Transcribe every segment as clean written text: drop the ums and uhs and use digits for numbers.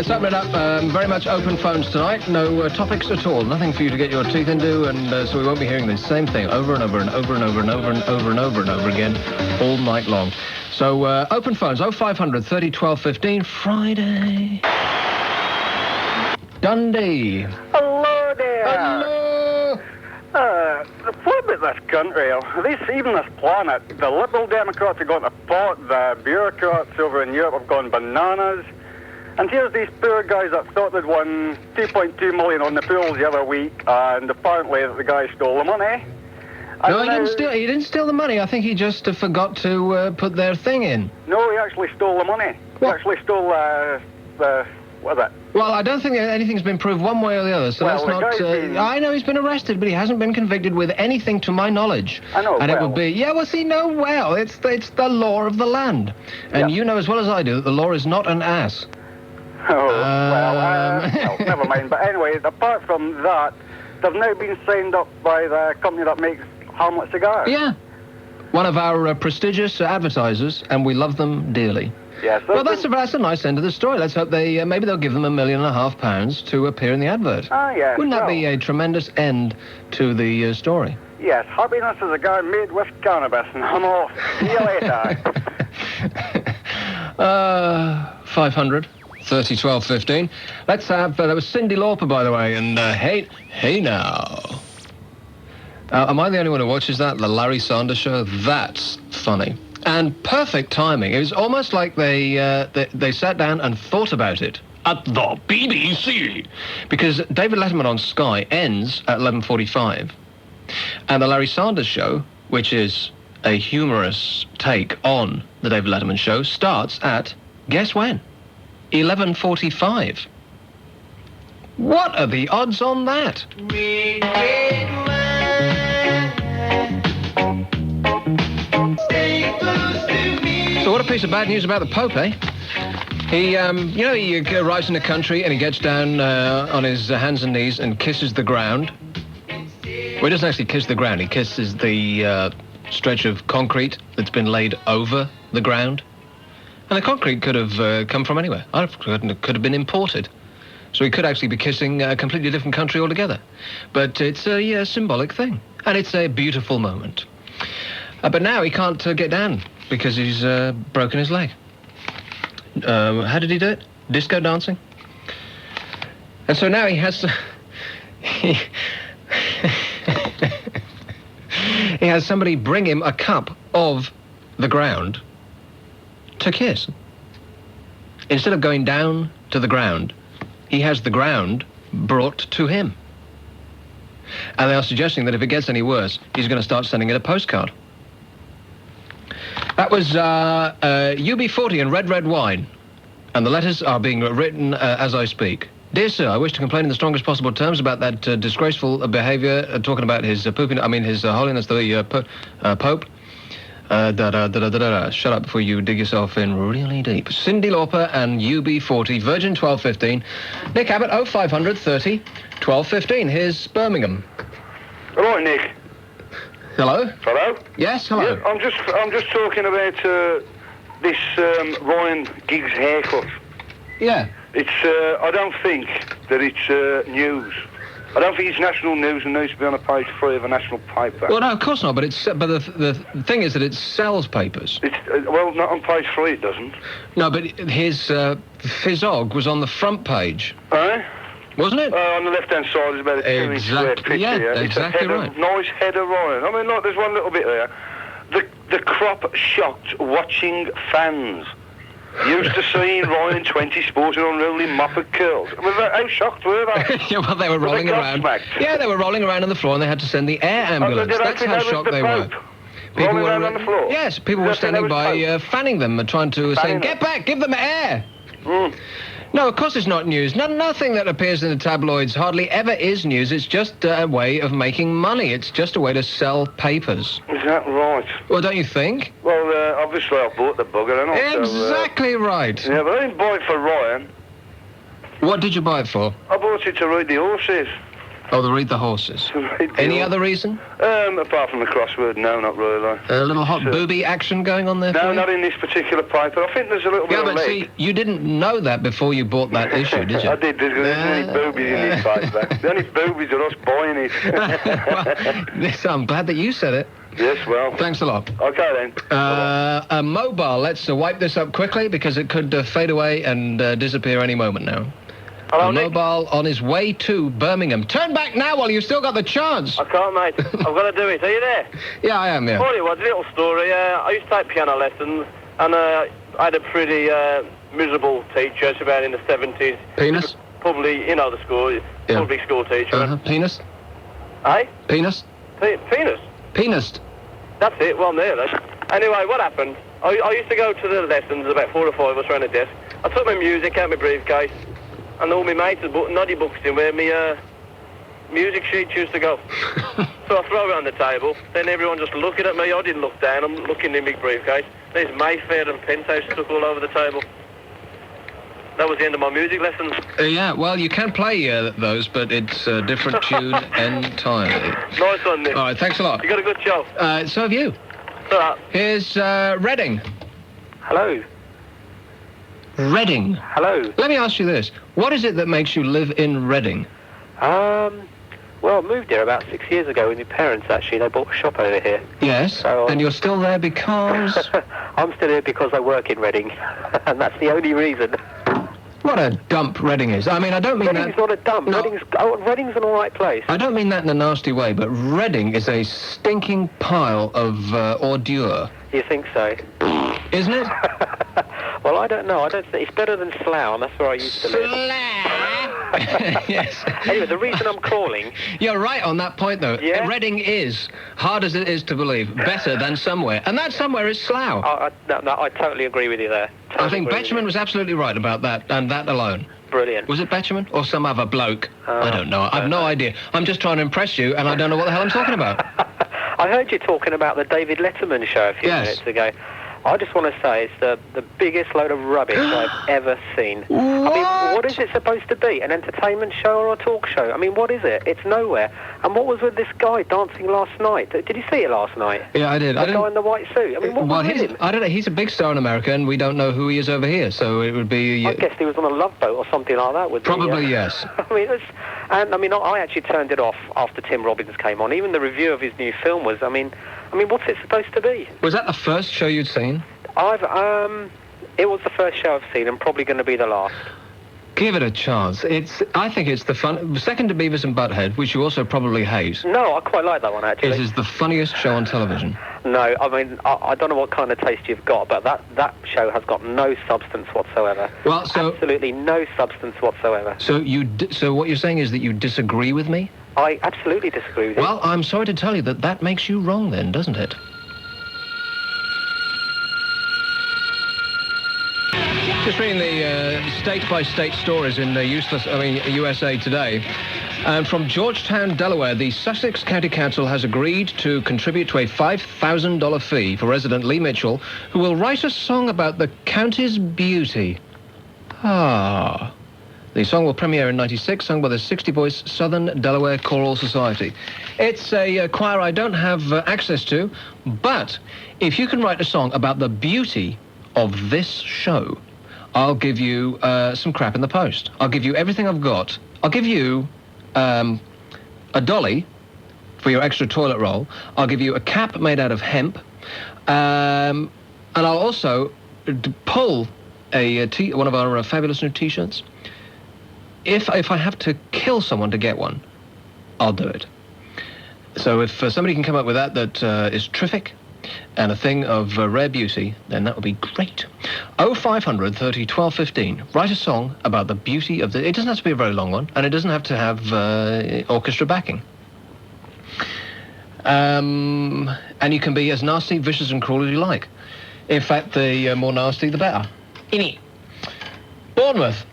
Let's open it up. Very much open phones tonight. No topics at all. Nothing for you to get your teeth into, and so we won't be hearing the same thing over and over and over and over and over and over and over and over again all night long. So open phones, 0500 30 12 15, Friday. Dundee. Hello there. Hello. The flip at this country, even this planet, the Liberal Democrats have gone to pot, the bureaucrats over in Europe have gone bananas, and here's these poor guys that thought they'd won 2.2 million on the pools the other week, and apparently the guy stole the money. No, he didn't steal the money. I think he just forgot to put their thing in. No, he actually stole the money. What? He actually stole what is it? Well, I don't think anything's been proved one way or the other, so well, let's not... I know he's been arrested, but he hasn't been convicted with anything to my knowledge. I know, and it would be... Yeah, well, see, no, well, it's the law of the land. And you know as well as I do that the law is not an ass. Oh, well, never mind. But anyway, apart from that, they've now been signed up by the company that makes Hamlet cigars. Yeah. One of our prestigious advertisers, and we love them dearly. Yes. Well, that's a nice end of the story. Let's hope maybe they'll give them £1.5 million to appear in the advert. Ah, yes. Wouldn't that be a tremendous end to the story? Yes. Happiness is a guy made with cannabis, and I'm off. See you later. 500 30 12 15. Let's have... that was Cyndi Lauper, by the way, and hey now. Am I the only one who watches that? The Larry Sanders Show? That's funny. And perfect timing. It was almost like they sat down and thought about it at the BBC. Because David Letterman on Sky ends at 11:45. And the Larry Sanders Show, which is a humorous take on the David Letterman Show, starts at, guess when? 11:45. What are the odds on that? So what a piece of bad news about the Pope, eh? He arrives in the country and he gets down on his hands and knees and kisses the ground. Well, he doesn't actually kiss the ground. He kisses the stretch of concrete that's been laid over the ground. And the concrete could have come from anywhere. It could have been imported. So he could actually be kissing a completely different country altogether. But it's a symbolic thing. And it's a beautiful moment. But now he can't get down because he's broken his leg. How did he do it? Disco dancing? And so now he has to... he has somebody bring him a cup of the ground to kiss. Instead of going down to the ground, he has the ground brought to him. And they are suggesting that if it gets any worse, he's going to start sending it a postcard. That was UB40 and Red Wine. And the letters are being written as I speak. Dear Sir, I wish to complain in the strongest possible terms about that disgraceful behaviour, talking about his His Holiness the Pope. Shut up before you dig yourself in really deep. Cyndi Lauper and UB40, Virgin 1215. Nick Abbott, 0500 30 12 15. Here's Birmingham. Hello, Nick. Hello? Hello? Yes, hello. Yeah, I'm just talking about this Ryan Giggs haircut. Yeah. It's I don't think that it's news. I don't think it's national news and needs to be on a page 3 of a national paper. Well, no, of course not. But the thing is that it sells papers. It's well, not on page 3. It doesn't. No, but his Fizzog was on the front page. Eh? Wasn't it? On the left-hand side is about a 2-inch square picture. Yeah, It's exactly right. Nice head of Ryan. I mean, look, there's one little bit there. The crop shocked watching fans. Used to seeing Ryan 20 sporting unruly moppet curls. I mean, how shocked were they? Yeah, well, they were rolling around. Yeah, they were rolling around on the floor and they had to send the air ambulance. That's how shocked they were. People rolling around on the floor? Yes, people were standing by fanning them and trying to say, get back, give them air. Mm. No, of course it's not news. Nothing that appears in the tabloids hardly ever is news. It's just a way of making money. It's just a way to sell papers. Is that right? Well, don't you think? Well, obviously I bought the bugger, and exactly right. Yeah, but I didn't buy it for Ryan. What did you buy it for? I bought it to ride the horses. Oh, to read the horses. Any other reason? Apart from the crossword, no, not really. A little hot booby action going on there for No, you? not in this particular paper. I think there's a little bit Yeah, of but leg. see, you didn't know that before you bought that issue, did you? I did. There's any boobies in this paper. The only boobies are us buying it. Well, I'm glad that you said it. Yes, well. Thanks a lot. Okay, then. A mobile. Let's wipe this up quickly because it could fade away and disappear any moment now. Hello, a Nick. mobile on his way to Birmingham. Turn back now while you've still got the chance. I can't, mate. I've got to do it. Are you there? Yeah, I am, yeah. Well, it was a little story. I used to take piano lessons, and I had a pretty miserable teacher. It's about in the 70s. Penis? Probably, you know, the school, public school teacher. Uh-huh. Penis? Eh? Penis? Penis? Penis. That's it. Well, there then. Anyway, what happened? I used to go to the lessons, about 4 or 5 of us around the desk. I took my music out of my briefcase, and all my mates had noddy books in where my music sheets used to go. So I throw it on the table, then everyone just looking at me. I didn't look down, I'm looking in my briefcase. There's Mayfair and Penthouse stuck all over the table. That was the end of my music lessons. Yeah, well, you can play those, but it's a different tune entirely. Nice one, Nick. All right, thanks a lot. You got a good show. So have you. Here's Reading. Hello. Reading. Hello. Let me ask you this. What is it that makes you live in Reading? Well, I moved here about 6 years ago with my parents, actually. They bought a shop over here. Yes, So, and you're still there because... I'm still here because I work in Reading, and that's the only reason. What a dump Reading is. I mean, I don't mean Reading's that... not a dump. No. Reading's an all right place. I don't mean that in a nasty way, but Reading is a stinking pile of ordure. You think so? Isn't it? Well, I don't know. I don't think it's better than Slough, and that's where I used to live. Yes. Anyway, the reason I'm calling... You're right on that point, though. Yeah? Reading is, hard as it is to believe, better than somewhere. And that somewhere is Slough. No, I totally agree with you there. I think Betjeman was absolutely right about that, and that alone. Brilliant. Was it Betjeman or some other bloke? I don't know. I've no idea. I'm just trying to impress you, and I don't know what the hell I'm talking about. I heard you talking about the David Letterman show a few minutes ago. I just want to say it's the biggest load of rubbish I've ever seen. What? I mean, what is it supposed to be? An entertainment show or a talk show? I mean, what is it? It's nowhere. And what was with this guy dancing last night? Did you see it last night? Yeah, I did. The guy in the white suit. I mean, what was with him? I don't know. He's a big star in America, and we don't know who he is over here, so it would be... I guess he was on a Love Boat or something like that. Probably, yes. I mean, I actually turned it off after Tim Robbins came on. Even the review of his new film was, I mean, what's it supposed to be? Was that the first show you'd seen? It was the first show I've seen and probably going to be the last. Give it a chance. I think it's the fun... Second to Beavis and Butthead, which you also probably hate. No, I quite like that one, actually. It is the funniest show on television. No, I mean, I don't know what kind of taste you've got, but that show has got no substance whatsoever. Well, so... Absolutely no substance whatsoever. So what you're saying is that you disagree with me? I absolutely disagree with you. Well, I'm sorry to tell you that makes you wrong then, doesn't it? Just reading the state-by-state stories in USA Today. And from Georgetown, Delaware, the Sussex County Council has agreed to contribute to a $5,000 fee for resident Lee Mitchell, who will write a song about the county's beauty. Ah. The song will premiere in '96, sung by the 60-voice Southern Delaware Choral Society. It's a choir I don't have access to, but if you can write a song about the beauty of this show, I'll give you some crap in the post. I'll give you everything I've got. I'll give you a dolly for your extra toilet roll. I'll give you a cap made out of hemp. And I'll also pull one of our fabulous new T-shirts. If I have to kill someone to get one, I'll do it. So if somebody can come up with that is terrific and a thing of rare beauty, then that would be great. 0500 30 12 15. Write a song about the beauty of it doesn't have to be a very long one, and it doesn't have to have orchestra backing. And you can be as nasty, vicious and cruel as you like. In fact, the more nasty, the better. Inni. Bournemouth.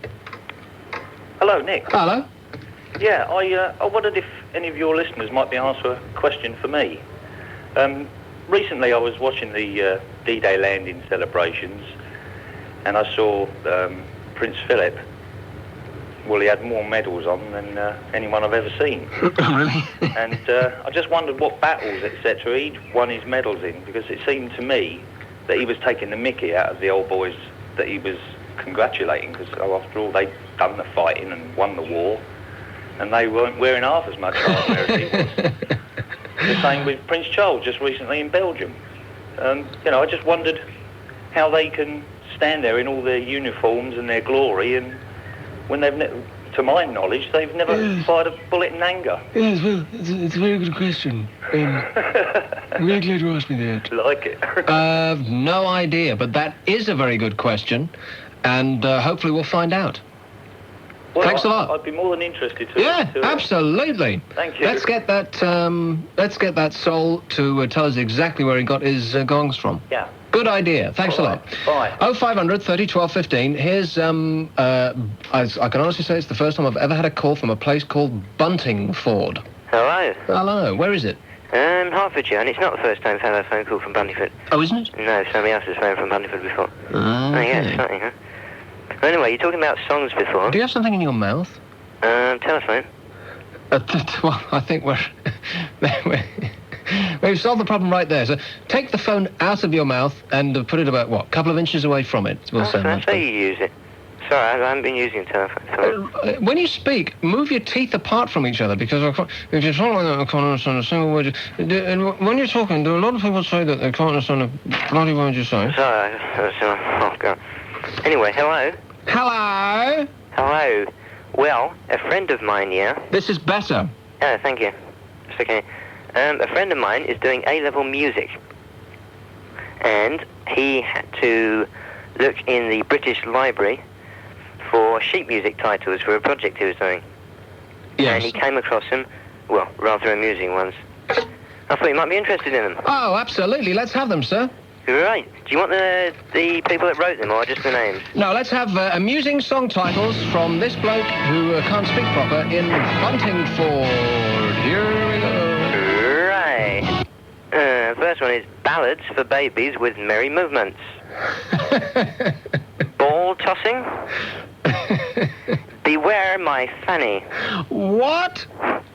Hello, Nick. Hello. Yeah, I wondered if any of your listeners might be asked a question for me. Recently, I was watching the D-Day landing celebrations, and I saw Prince Philip well, he had more medals on than anyone I've ever seen. Really? And I just wondered what battles, etc., he'd won his medals in, because it seemed to me that he was taking the mickey out of the old boys that he was congratulating, because after all, they'd done the fighting and won the war, and they weren't wearing half as much armour as he was. The same with Prince Charles just recently in Belgium. I just wondered how they can stand there in all their uniforms and their glory, and when they've, to my knowledge, they've never fired a bullet in anger. Yes, well, it's a very good question. I'm really glad you asked me that. Like it. No idea, but that is a very good question, and hopefully we'll find out. Well, Thanks a lot. I'd be more than interested to. Yeah, absolutely. Thank you. Let's get that soul to tell us exactly where he got his gongs from. Yeah. Good idea. Thanks a lot. Bye. 0500 30 12 15. Here's, I can honestly say it's the first time I've ever had a call from a place called Buntingford. Hello. Hello. Where is it? Hertfordshire, and it's not the first time I've had a phone call from Buntingford. Oh, isn't it? No, somebody else has phoned from Buntingford before. Oh, yeah, it's funny, huh? Anyway, you're talking about songs before. Do you have something in your mouth? Telephone. Well, I think we've solved the problem right there. So take the phone out of your mouth and put it about, a couple of inches away from it. We'll say That's how you use it. Sorry, I haven't been using a telephone. Sorry. When you speak, move your teeth apart from each other, because if you're talking like that, I can't understand a single word. When you're talking, do a lot of people say that they can't understand a bloody word you say? Sorry, oh, God. Anyway, hello? Hello? Hello. Well, a friend of mine, yeah? This is better. Oh, thank you. It's okay. A friend of mine is doing A-level music, and he had to look in the British Library for sheet music titles for a project he was doing. Yes. And he came across them, rather amusing ones. I thought you might be interested in them. Oh, absolutely. Let's have them, sir. Right. Do you want the people that wrote them, or just the names? No, let's have amusing song titles from this bloke who can't speak proper in Buntingford. Here we go. Right. First one is Ballads for Babies with Merry Movements. Ball tossing. Beware my fanny. What?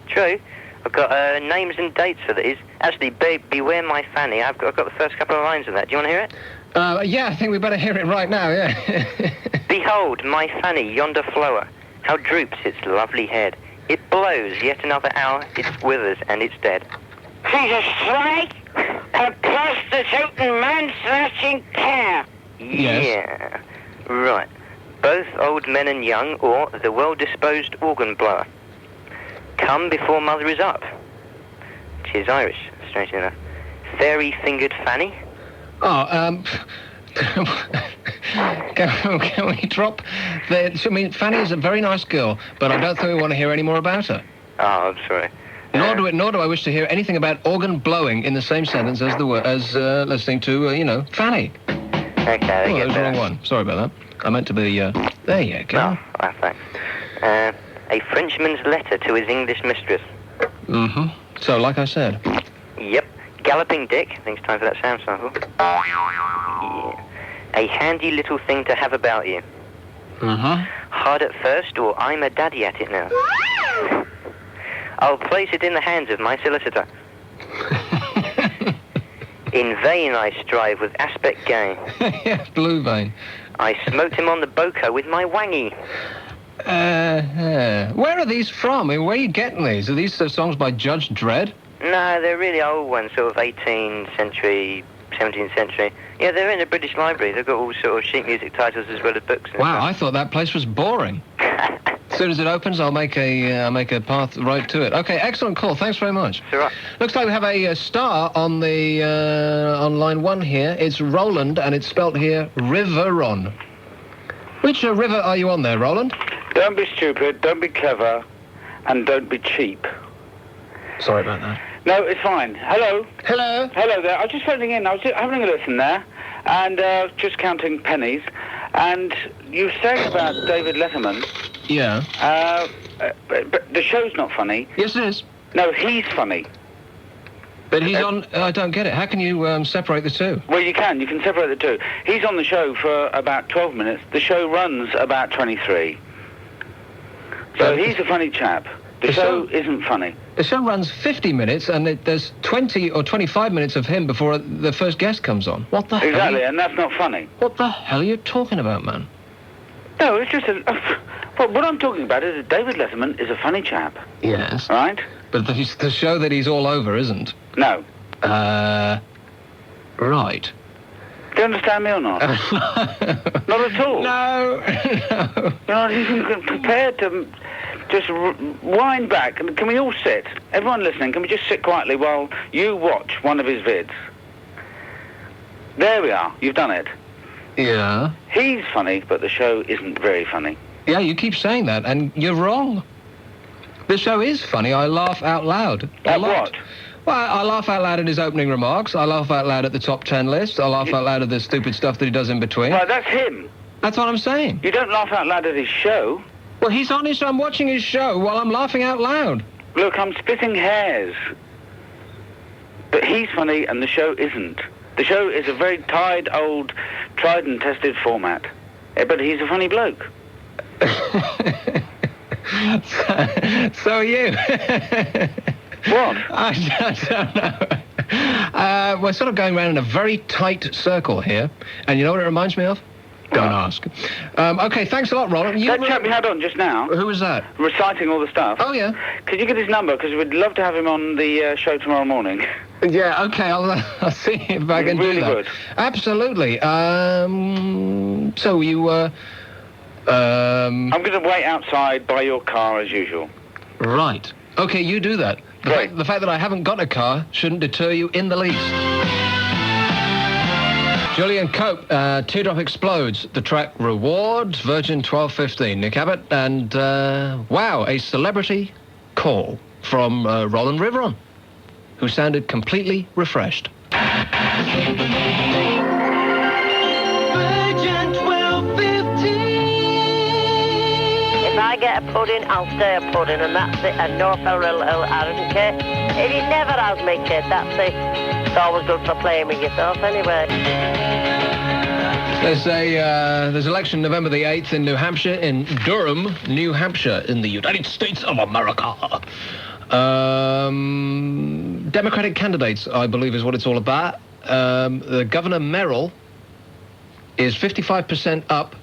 True. I've got names and dates for these. Actually, Beware my fanny. I've got the first couple of lines of that. Do you want to hear it? Yeah, I think we better hear it right now, yeah. Behold my fanny yonder flower. How droops its lovely head. It blows yet another hour. It withers and it's dead. She's a strike, a prostituting, man-snatching care. Yes. Yeah. Right. Both old men and young, or the well-disposed organ blower. Come before mother is up. She is Irish, strangely enough. Fairy-fingered Fanny. Oh, can we drop the... I mean, Fanny is a very nice girl, but I don't think we want to hear any more about her. Oh, I'm sorry. Nor do I wish to hear anything about organ blowing in the same sentence as listening to, Fanny. Okay, that was the wrong one. Sorry about that. I meant to be, there you go. Oh, thanks. A Frenchman's letter to his English mistress. Mm-hmm. So, like I said. Yep. Galloping Dick. I think it's time for that sound sample. Yeah. A handy little thing to have about you. Mm-hmm. Hard at first, or I'm a daddy at it now. I'll place it in the hands of my solicitor. In vain I strive with aspect gay. Yeah, blue vein. I smoked him on the boko with my wangy. Where are these from? I mean, where are you getting these? Are these songs by Judge Dredd? No, they're really old ones, sort of 18th century, 17th century. Yeah, they're in the British Library. They've got all sort of sheet music titles as well as books. Wow, I thought that place was boring. As soon as it opens, I'll make a path right to it. Okay, excellent call. Thanks very much. It's all right. Looks like we have a star on the on line 1 here. It's Roland, and it's spelt here Riveron. Which river are you on there, Roland? Don't be stupid, don't be clever, and don't be cheap. Sorry about that. No, it's fine. Hello. Hello. Hello there. I was just phoning in. I was having a listen there, and just counting pennies. And you were saying about David Letterman. Yeah. But the show's not funny. Yes, it is. No, he's funny. But he's on... I don't get it. How can you separate the two? Well, you can. You can separate the two. He's on the show for about 12 minutes. The show runs about 23. So he's a funny chap. The show isn't funny. The show runs 50 minutes, and there's 20 or 25 minutes of him before the first guest comes on. What the hell? Exactly, and that's not funny. What the hell are you talking about, man? No, it's just well, what I'm talking about is that David Letterman is a funny chap. Yes. Right? But the show that he's all over isn't. No. Right. Do you understand me or not? Not at all. No. You're not even prepared to just wind back. And can we all sit? Everyone listening, can we just sit quietly while you watch one of his vids? There we are. You've done it. Yeah. He's funny, but the show isn't very funny. Yeah, you keep saying that, and you're wrong. The show is funny. I laugh out loud. At what? Well, I laugh out loud at his opening remarks. I laugh out loud at the top 10 list. I laugh out loud at the stupid stuff that he does in between. Well, that's him. That's what I'm saying. You don't laugh out loud at his show. Well, he's on his show. I'm watching his show while I'm laughing out loud. Look, I'm splitting hairs. But he's funny and the show isn't. The show is a very tried and tested format. But he's a funny bloke. So are you. What? I don't know. We're sort of going around in a very tight circle here. And you know what it reminds me of? Don't ask. Okay, thanks a lot, Roland. That chap we had on just now. Who was that? Reciting all the stuff. Oh, yeah. Could you get his number? Because we'd love to have him on the show tomorrow morning. Yeah, okay, I'll see if I can really do that. Good. Absolutely. So you, I'm going to wait outside by your car as usual. Right. Okay, you do that. The fact that I haven't got a car shouldn't deter you in the least. Julian Cope, Teardrop Explodes, the track Rewards, Virgin 1215. Nick Abbott, and, wow, a celebrity call from Roland Riveron, who sounded completely refreshed. Virgin 1215. If I get a pudding, I'll stay a pudding, and that's it, and no farewell, I don't care. If he never has me, kid, that's it. It's always good for playing with yourself anyway. There's election November the 8th in New Hampshire, in Durham, New Hampshire, in the United States of America. Democratic candidates, I believe, is what it's all about. The Governor Merrill is 55% up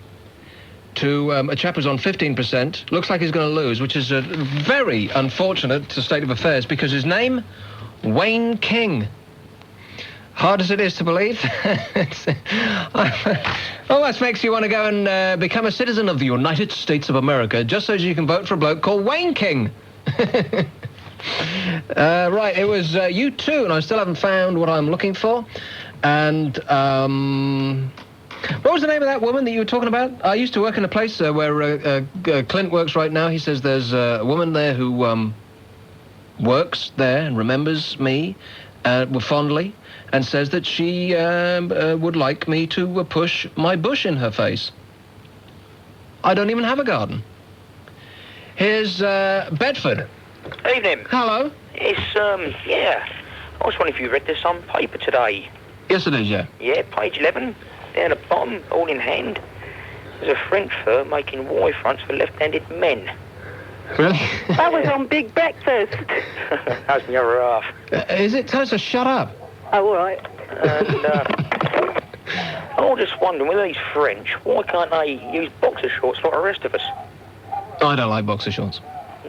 to a chap who's on 15%. Looks like he's going to lose, which is a very unfortunate state of affairs, because his name, Wayne King. Hard as it is to believe. Almost makes you want to go and become a citizen of the United States of America, just so you can vote for a bloke called Wayne King. Right, it was U2, and I still haven't found what I'm looking for. And what was the name of that woman that you were talking about? I used to work in a place where Clint works right now. He says there's a woman there who works there and remembers me fondly, and says that she would like me to push my bush in her face. I don't even have a garden. Here's Bedford. Evening. Hello. It's, yeah. I was wondering if you read this on paper today. Yes, it is, yeah. Yeah, page 11, down at the bottom, all in hand. There's a French firm making Y fronts for left-handed men. Really? That was on Big Breakfast. How's the other half? Is it? Tell us to shut up. Oh, all right. And, I was just wondering, with these French, why can't they use boxer shorts like the rest of us? I don't like boxer shorts.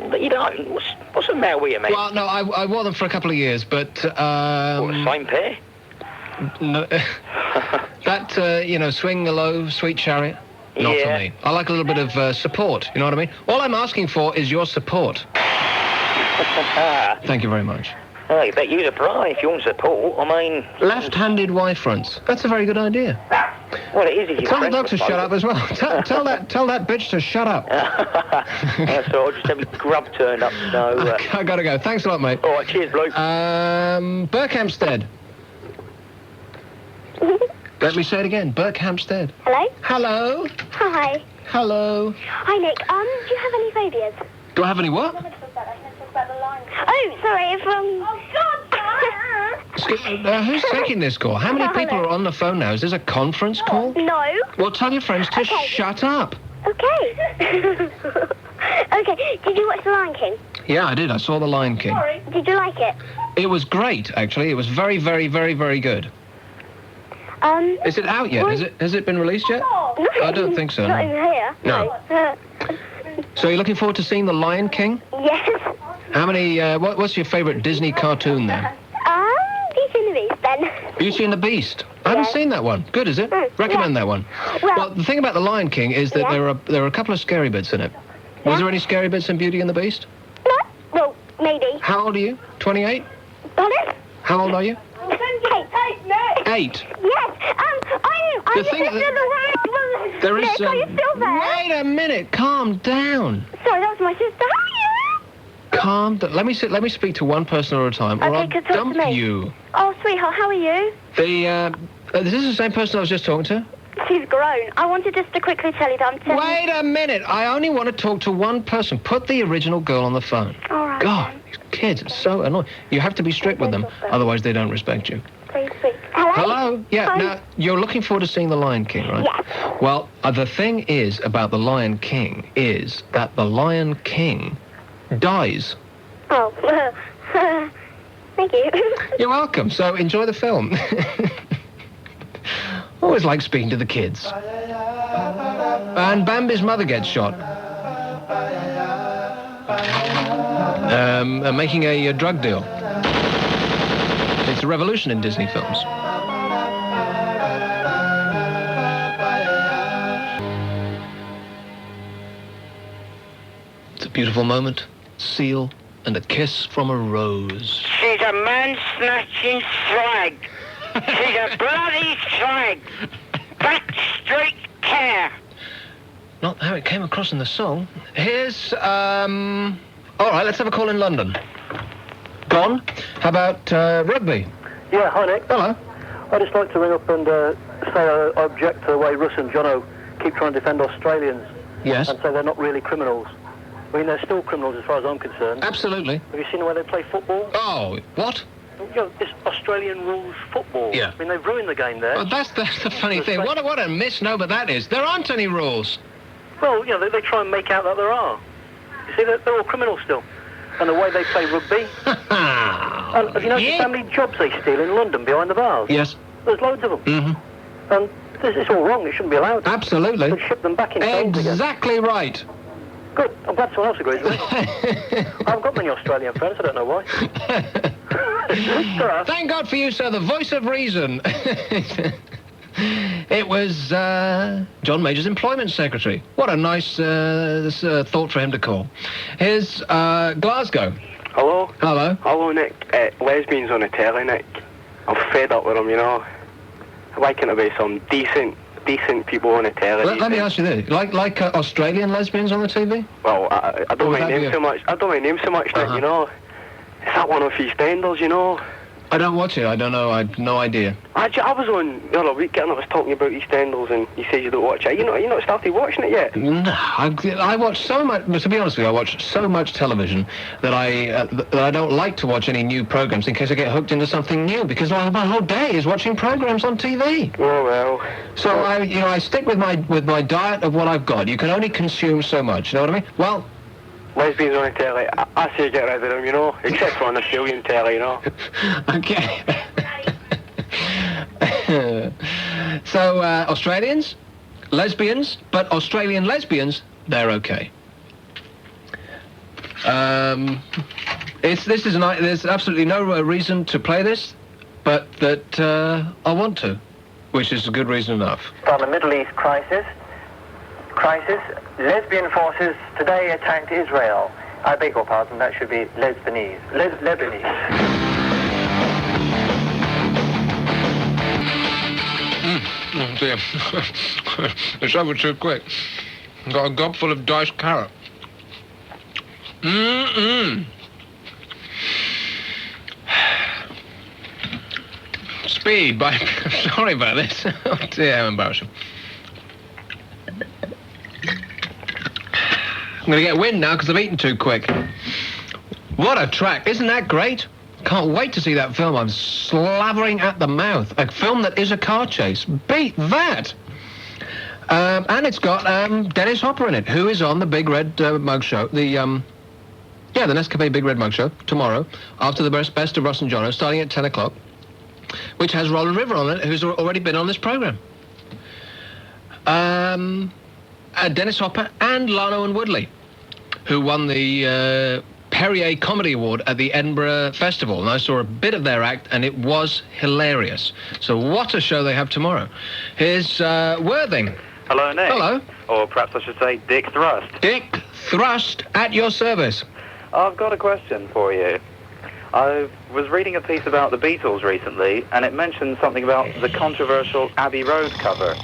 But you don't. What's the matter with you, mate? Well, no, I wore them for a couple of years, but... What, the same pair? No, that, swing a low, sweet chariot, not for me. I like a little bit of support, you know what I mean? All I'm asking for is your support. Thank you very much. Oh, you bet you'd apply if you want support. I mean... Left-handed Y-fronts. That's a very good idea. Well, it is if you... Tell the dog to shut up as well. Tell that bitch to shut up. That's all right. Just have your grub turned up, so... I gotta go. Thanks a lot, mate. All right, cheers, bloke. Berkhamsted. Let me say it again. Berkhamsted. Hello? Hello? Hi. Hello? Hi, Nick. Do you have any phobias? Do I have any what? Oh, sorry, if, who's taking this call? How many people are on the phone now? Is this a conference call? No. Well, tell your friends to shut up. Okay. Okay, did you watch The Lion King? Yeah, I did. I saw The Lion King. Did you like it? It was great, actually. It was very, very, very, very good. Is it out yet? Has it been released yet? I don't think so. Not even here. No. So you're looking forward to seeing The Lion King? Yes. How many, what's your favourite Disney cartoon then? Beauty and the Beast then. Beauty and the Beast. I haven't seen that one. Good, is it? Recommend that one. Well, the thing about The Lion King is that there are a couple of scary bits in it. Was there any scary bits in Beauty and the Beast? No. Well, maybe. How old are you? 28? Pardon? How old are you? 8. 8. Yes. I'm The thing the sister of the There is. Nick, are you still there? Wait a minute. Calm down. Sorry, that was my sister. How are you? Calm down. Let me speak to one person at a time, or Okay, I'll talk to dump me. you. Oh, sweetheart, how are you? This is the same person I was just talking to. She's grown. I wanted just to quickly tell you that I'm telling Wait a minute. I only want to talk to one person. Put the original girl on the phone. All right. God, these kids are so annoying. You have to be strict with them, otherwise they don't respect you. Please speak. Hello? Hello? Yeah, Hi. now, you're looking forward to seeing The Lion King, right? Yes. Well, the thing is about The Lion King is that The Lion King dies. Oh. Thank you. You're welcome. So enjoy the film. Always like speaking to the kids. And Bambi's mother gets shot. Making a drug deal. It's a revolution in Disney films. It's a beautiful moment. Seal and a kiss from a rose. She's a man-snatching slag. She's a bloody slag. Backstreet care. Not how it came across in the song. Here's, all right, let's have a call in London. Gone? How about rugby? Yeah, hi Nick. Hello. I'd just like to ring up and say I object to the way Russ and Jono keep trying to defend Australians. Yes. And say they're not really criminals. I mean, they're still criminals as far as I'm concerned. Absolutely. Have you seen the way they play football? Oh, what? You know, it's Australian rules football. Yeah. I mean, they've ruined the game there. Well, that's the funny thing. What a misnomer that is. There aren't any rules. Well, you know, they try and make out that there are. You see, they're all criminals still. And the way they play rugby. And have you noticed how many jobs they steal in London behind the bars? Yes. There's loads of them. Mm-hmm. And this is all wrong. It shouldn't be allowed. Absolutely. They ship them back in trains again. Exactly right. Good. I'm glad someone else agrees with me. I haven't got many Australian friends. I don't know why. Thank God for you, sir. The voice of reason. It was John Major's employment secretary. What a nice thought for him to call. Here's Glasgow. Hello? Hello? Hello, Nick. Lesbians on the telly, Nick. I'm fed up with them, you know. Why can't there be some decent people on the telly? Let me ask you this. Like Australian lesbians on the TV? Well, I don't like names so much. I don't like names so much, Nick, you know. Is that one of EastEnders, you know? I don't watch it. I don't know. I have no idea. I was on the other week and I was talking about EastEnders and you said you don't watch it. You not started watching it yet? No, I watch so much. To be honest with you, I watch so much television that I don't like to watch any new programs in case I get hooked into something new because my whole day is watching programs on TV. Oh well. So I stick with my diet of what I've got. You can only consume so much. You know what I mean? Well. Lesbians on the telly, I say get rid of them, you know, except for on the Australian telly, you know. Okay. So, Australians, lesbians, but Australian lesbians, they're okay. There's absolutely no reason to play this, but that I want to, which is a good reason enough. On the Middle East crisis, lesbian forces today attacked Israel. I beg your pardon, that should be Lebanese. Oh dear. It's over too quick. Got a gob full of diced carrot. Speed, but sorry about this. Oh dear, how embarrassing. I'm going to get wind now because I've eaten too quick. What a track. Isn't that great? Can't wait to see that film. I'm slavering at the mouth. A film that is a car chase. Beat that. And it's got Dennis Hopper in it, who is on the Big Red Mug Show. The Nescafe Big Red Mug Show tomorrow, after the best of Ross and Jono, starting at 10 o'clock, which has Roland River on it, who's already been on this program. Dennis Hopper and Lano and Woodley, who won the Perrier Comedy Award at the Edinburgh Festival, and I saw a bit of their act, and it was hilarious. So what a show they have tomorrow. Here's Worthing. Hello, Nick. Hello. Or perhaps I should say Dick Thrust. Dick Thrust, at your service. I've got a question for you. I was reading a piece about the Beatles recently, and it mentioned something about the controversial Abbey Road cover.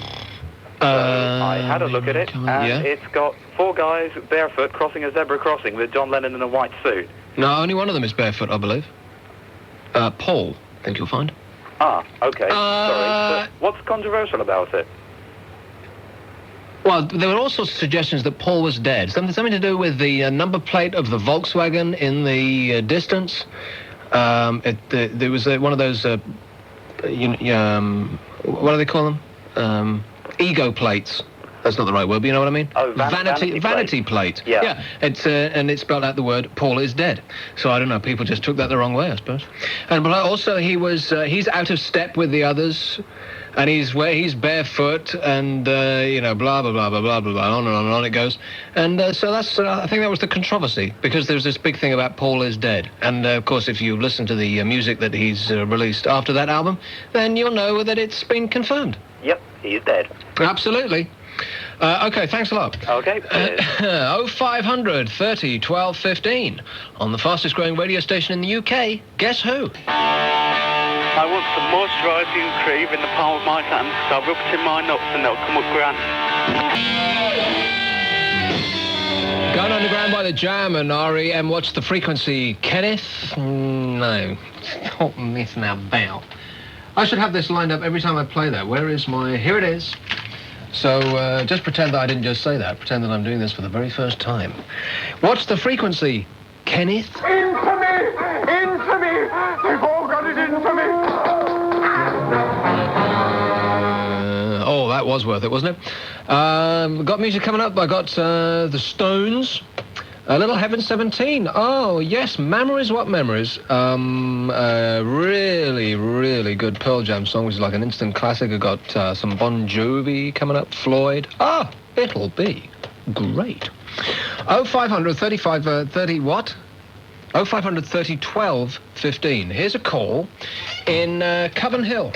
I had a look at it, and it's got 4 guys barefoot crossing a zebra crossing with John Lennon in a white suit. No, only one of them is barefoot, I believe. Paul, I think you'll find. Ah, okay. Sorry. But what's controversial about it? Well, there were all sorts of suggestions that Paul was dead. Something to do with the number plate of the Volkswagen in the distance. There was one of those, what do they call them? Ego plates. That's not the right word, but you know what I mean? Oh, vanity plate. Yeah. It's and it spelled out the word Paul is dead. So I don't know. People just took that the wrong way, I suppose. And but also he's out of step with the others, and he's barefoot, and blah blah blah blah blah blah, on and on and on it goes. And so that's I think that was the controversy, because there's this big thing about Paul is dead. And of course, if you listen to the music that he's released after that album, then you'll know that it's been confirmed. Yep, he's dead. Absolutely. Okay, thanks a lot. Okay. 0500 30 12 15 on the fastest growing radio station in the UK. Guess who? I want some moisturising cream in the palm of my hand, so I rub it in my nuts and it'll come up grand. Going Underground by the Jam and REM. What's the frequency? Kenneth? No. Not messing about. I should have this lined up every time I play that. Where is my... Here it is. So just pretend that I didn't just say that. Pretend that I'm doing this for the very first time. What's the frequency, Kenneth? Infamy! Infamy! They've all got it in for me! Oh, that was worth it, wasn't it? Got music coming up. I got the Stones. Little Heaven 17. Oh, yes, Memories. What Memories? Really, really good Pearl Jam song, which is like an instant classic. I got some Bon Jovi coming up, Floyd. Ah, it'll be great. 0500 35 30 what? 0500 30 12 15. Here's a call in Coven Hill.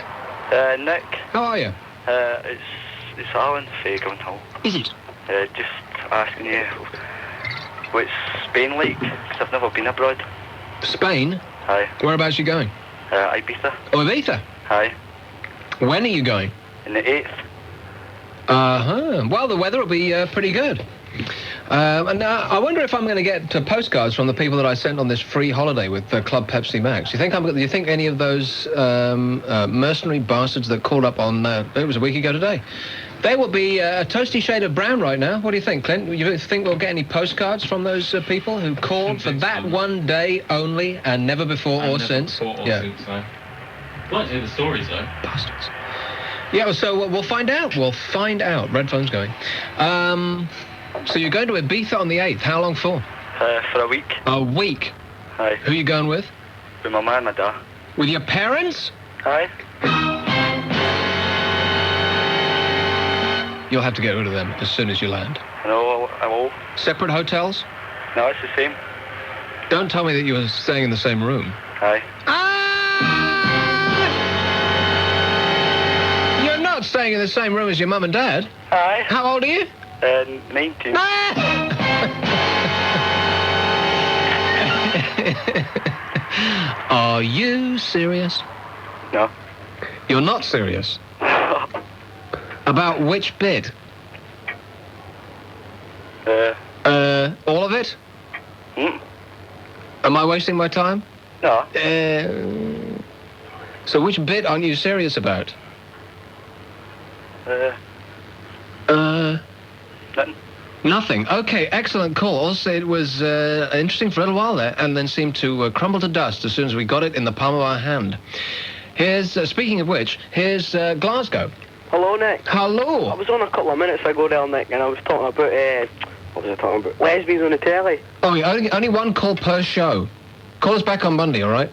Nick. How are you? It's Alan Fagan Hill. Is it? Just asking you, what's Spain like? 'Cause I've never been abroad. Spain? Aye. Whereabouts are you going? Ibiza. Oh, Ibiza? Aye. When are you going? In the 8th. Uh-huh. Well, the weather will be pretty good. And I wonder if I'm going to get postcards from the people that I sent on this free holiday with Club Pepsi Max. Do you think any of those mercenary bastards that called up on, it was a week ago today, they will be a toasty shade of brown right now? What do you think, Clint? You think we'll get any postcards from those people who called for that one day only and never before or since? Since, so. I'd like to hear the stories, though. Bastards. Yeah, so we'll find out. We'll find out. Red phone's going. So you're going to Ibiza on the 8th. How long for? For a week. A week? Aye. Who are you going with? With my mum and my dad. With your parents? Aye. You'll have to get rid of them as soon as you land. No, I will. Separate hotels? No, it's the same. Don't tell me that you were staying in the same room. Aye. You're not staying in the same room as your mum and dad? Aye. How old are you? 19. Are you serious? No. You're not serious? About which bit? All of it? Am I wasting my time? No. So which bit aren't you serious about? Nothing. Nothing. Okay, excellent call. Also, it was interesting for a little while there, and then seemed to crumble to dust as soon as we got it in the palm of our hand. Here's, speaking of which, here's Glasgow. Hello, Nick. Hello. I was on a couple of minutes ago there, Nick, and I was talking about, what was I talking about? Lesbians on the telly. Oh, yeah, only one call per show. Call us back on Monday, all right?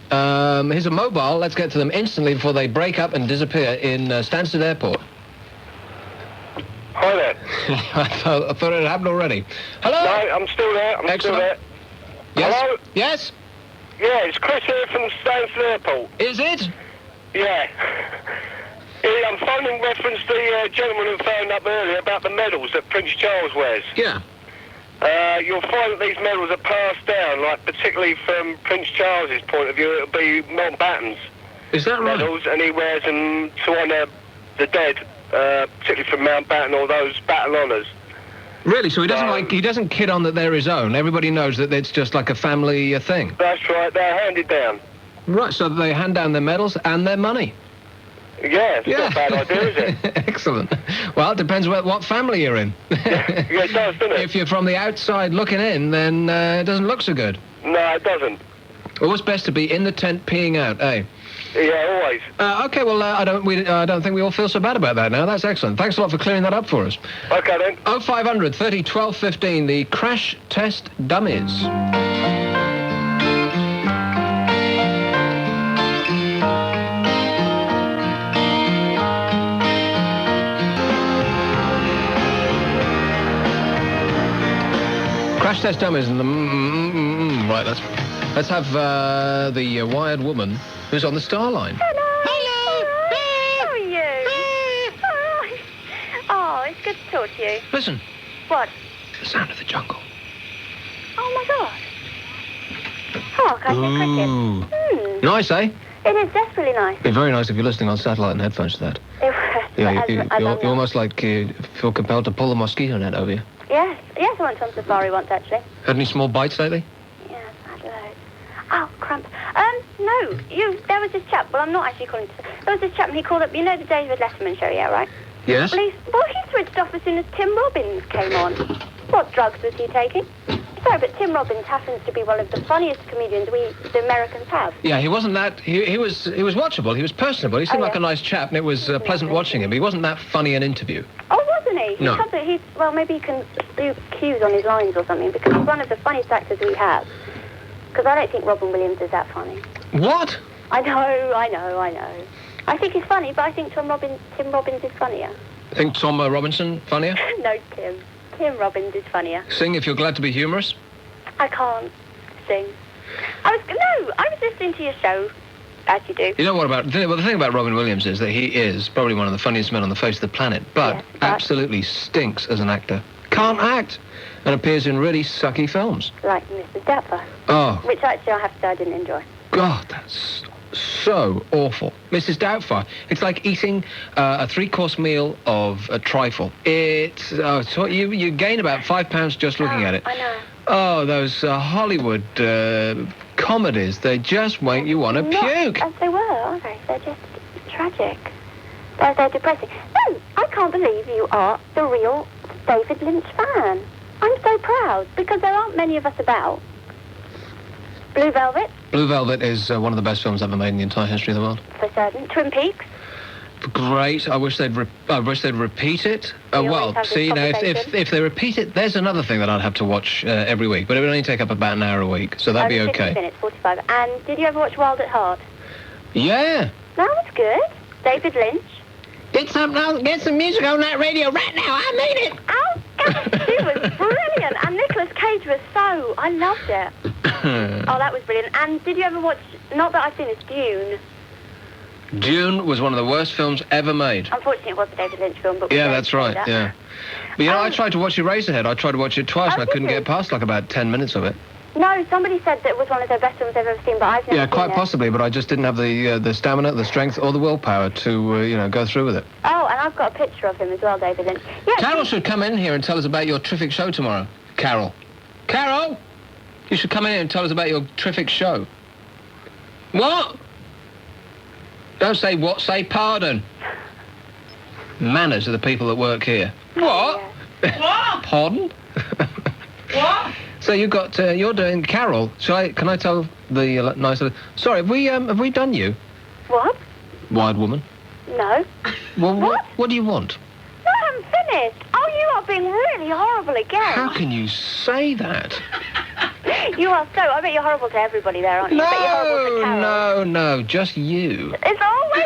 Here's a mobile. Let's get to them instantly before they break up and disappear in Stansted Airport. Hi there. I thought it had happened already. Hello? No, I'm still there. I'm still there. Yes? Hello? Yes? Yeah, it's Chris here from Stansted Airport. Is it? Yeah. Yeah, I'm phoning in reference to the gentleman who phoned up earlier about the medals that Prince Charles wears. Yeah. You'll find that these medals are passed down, like particularly from Prince Charles's point of view, it'll be Mountbatten's Is that right? medals, and he wears them to honour the dead, particularly from Mountbatten or those battle honours. Really? So he doesn't kid on that they're his own. Everybody knows that it's just like a family thing. That's right, they're handed down. Right, so they hand down their medals and their money. Yeah, it's not a bad idea, is it? Excellent. Well, it depends what family you're in. Yeah, it does, doesn't it? If you're from the outside looking in, then it doesn't look so good. No, it doesn't. Always best to be in the tent peeing out, eh? Yeah, always. Okay, well, I don't think we all feel so bad about that now. That's excellent. Thanks a lot for clearing that up for us. Okay, then. 0500 30 12 15, the crash test dummies. Crash test dummies and the right. Let's have the wired woman who's on the star line. Hello. How are you? Oh, it's good to talk to you. Listen. What? The sound of the jungle. Oh my God. Oh, can I say cricket? Nice, eh? It is desperately nice. It'd be very nice if you're listening on satellite and headphones to that. Yeah, you're almost like you feel compelled to pull the mosquito net over you. Yes, I went on safari once actually. Had any small bites lately? Yes, I had loads. Oh, cramp. No, there was this chap, well, I'm not actually calling there was this chap and he called up, you know the David Letterman show, yeah, right? Yes. Well, he switched off as soon as Tim Robbins came on. What drugs was he taking? Sorry, but Tim Robbins happens to be one of the funniest comedians the Americans have. Yeah, he wasn't that, he was watchable, he was personable, he seemed like a nice chap and it was pleasant watching him, but he wasn't that funny an interview. Oh, wasn't he? No. Well, maybe he can do cues on his lines or something, because he's one of the funniest actors we have. Because I don't think Robin Williams is that funny. What? I know. I think he's funny, but I think Tim Robbins is funnier. Think Tom Robinson funnier? No, Tim Robbins is funnier. Sing If You're Glad to Be Humorous? I can't sing. I was listening to your show, as you do. You know what about... Well, the thing about Robin Williams is that he is probably one of the funniest men on the face of the planet, but absolutely stinks as an actor. Can't act. And appears in really sucky films. Like Mrs. Doubtfire. Oh. Which actually I have to say I didn't enjoy. God, that's so awful. Mrs. Doubtfire. It's like eating a three-course meal of a trifle. So you gain about 5 pounds just looking at it. I know. Oh, those Hollywood comedies, they just make you want to puke. As they were, aren't they? They're just tragic. They're depressing. No, I can't believe you are the real David Lynch fan. I'm so proud, because there aren't many of us about. Blue Velvet? Blue Velvet is one of the best films ever made in the entire history of the world. For certain. Twin Peaks? Great. I wish they'd repeat it. Well, see, now, if they repeat it, there's another thing that I'd have to watch every week, but it would only take up about an hour a week, so that'd be okay. 50 minutes, 45. And did you ever watch Wild at Heart? Yeah. That was good. David Lynch. Get some music on that radio right now. I mean it. Oh, God, he was brilliant. And Nicolas Cage was I loved it. Oh, that was brilliant. And did you ever watch, not that I've seen it, Dune? Dune was one of the worst films ever made. Unfortunately, it was a David Lynch film, but... Yeah, that's right, yeah. But, I tried to watch Eraserhead. I tried to watch it twice, and I couldn't get past, like, about 10 minutes of it. No, somebody said that it was one of their best films they've ever seen, but I've never seen it. Yeah, quite possibly, but I just didn't have the stamina, the strength, or the willpower to, go through with it. Oh, and I've got a picture of him as well, David Lynch. Yeah, Carol should come in here and tell us about your terrific show tomorrow. Carol! You should come in here and tell us about your terrific show. What? Don't say what, say pardon. Manners are the people that work here. What? What? Pardon? What? So you're doing Carol. Can I tell the nice... Sorry, have we done you? What? Wired woman. No. Well, what do you want? No, I haven't finished. Oh, you are being really horrible again. How can you say that? You are so... I bet you're horrible to everybody there, aren't you? I bet you're horrible to Carol. No, just you. It's always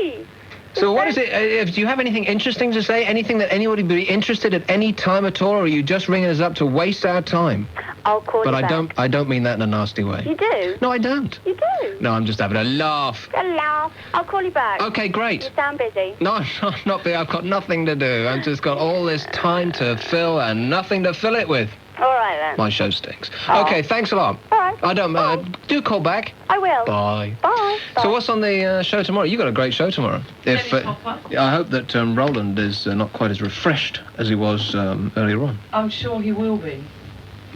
me. So what is it? Do you have anything interesting to say? Anything that anybody would be interested at any time at all, or are you just ringing us up to waste our time? I'll call you back. But I don't mean that in a nasty way. You do? No, I don't. You do? No, I'm just having a laugh. A laugh. I'll call you back. Okay, great. You sound busy. No, I'm not busy. I've got nothing to do. I've just got all this time to fill and nothing to fill it with. All right, then. My show stinks. Oh. Okay, thanks a lot. All right. I don't... do call back. I will. Bye. Bye. So what's on the show tomorrow? You got a great show tomorrow. I hope that Roland is not quite as refreshed as he was earlier on. I'm sure he will be.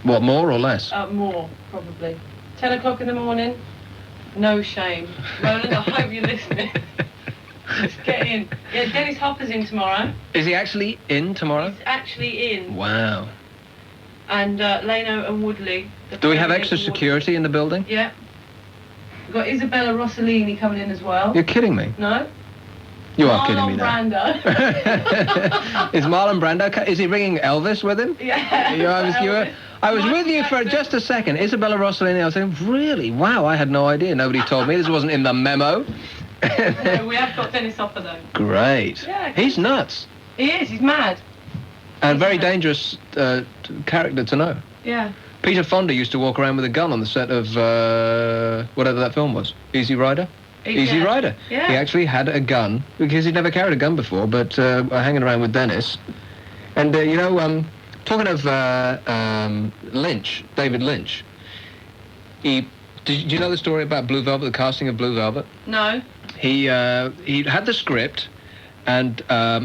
What, more or less? More, probably. 10 o'clock in the morning, no shame. Roland, I hope you're listening. Just get in. Yeah, Dennis Hopper's in tomorrow. Is he actually in tomorrow? He's actually in. Wow. And Leno and Woodley. Do we have extra security in the building? Yeah. We've got Isabella Rossellini coming in as well. You're kidding me? No. You are kidding me now. Marlon Brando. Is Marlon Brando... Is he ringing Elvis with him? Yeah. I was with you for just a second. Isabella Rossellini, I was thinking, really? Wow, I had no idea. Nobody told me. This wasn't in the memo. No, we have got Dennis Hopper, though. Great. Yeah. He's nuts. He is. He's mad. And very dangerous character to know. Yeah. Peter Fonda used to walk around with a gun on the set of whatever that film was. Easy Rider? Easy Rider. Yeah. He actually had a gun, because he'd never carried a gun before, but hanging around with Dennis. And, talking of Lynch, David Lynch, did you know the story about Blue Velvet, the casting of Blue Velvet? No. He had the script, and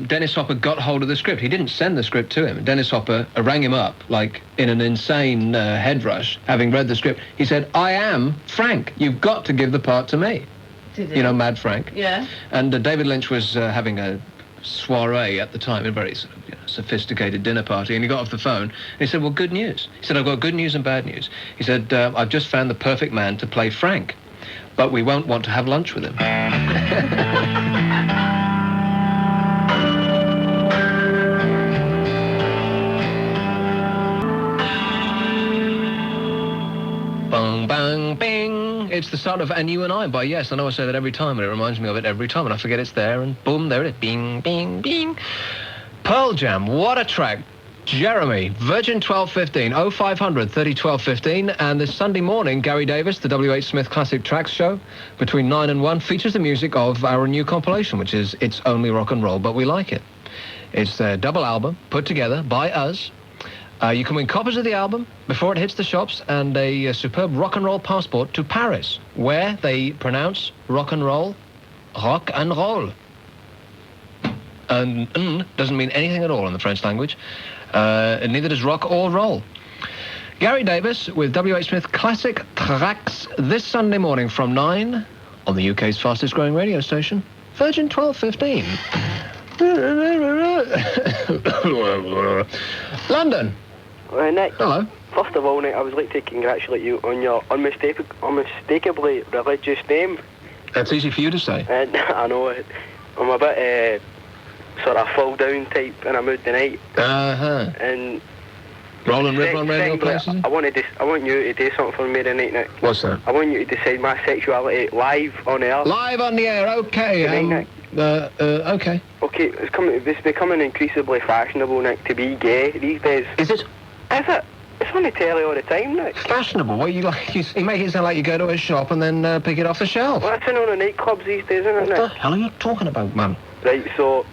Dennis Hopper got hold of the script. He didn't send the script to him. Dennis Hopper rang him up, like, in an insane head rush, having read the script. He said, I am Frank. You've got to give the part to me. Did he? You know, Mad Frank. Yeah. And David Lynch was having a soiree at the time, a very sort of, sophisticated dinner party, and he got off the phone, and he said, well, good news. He said, I've got good news and bad news. He said, I've just found the perfect man to play Frank, but we won't want to have lunch with him. Bang, bang, bing. It's the start of And You and I by Yes. I know I say that every time, but it reminds me of it every time, and I forget it's there, and boom, there it is. Bing, bing, bing. Pearl Jam, what a track. Jeremy, Virgin 1215, 0500 30 12 15, and this Sunday morning, Gary Davis, the W.H. Smith Classic Tracks show, between 9 and 1, features the music of our new compilation, which is It's Only Rock and Roll, But We Like It. It's a double album put together by us. You can win copies of the album before it hits the shops, and a superb rock and roll passport to Paris, where they pronounce rock and roll, rock and roll. And doesn't mean anything at all in the French language, and neither does rock or roll. Gary Davis with W.H. Smith Classic Tracks this Sunday morning from 9 on the UK's fastest growing radio station, Virgin 1215. London. Right, Nick. Hello. First of all, Nick, I would like to congratulate you on your unmistakably religious name. That's easy for you to say. And I know I'm a bit sort of fall down type in a mood tonight. And rolling river on radio secondly, places. I want you to do something for me tonight, Nick. What's that? I want you to decide my sexuality live on air. Live on the air, okay. Tonight, Nick. Okay. Okay, it's becoming increasingly fashionable, Nick, to be gay these days. Is it? Is it? It's on the telly all the time, Nick. Fashionable? What, you make it sound like you go to a shop and then pick it off the shelf. Well, that's in all the nightclubs these days, isn't it, What Nick? the hell are you talking about, man? Right, so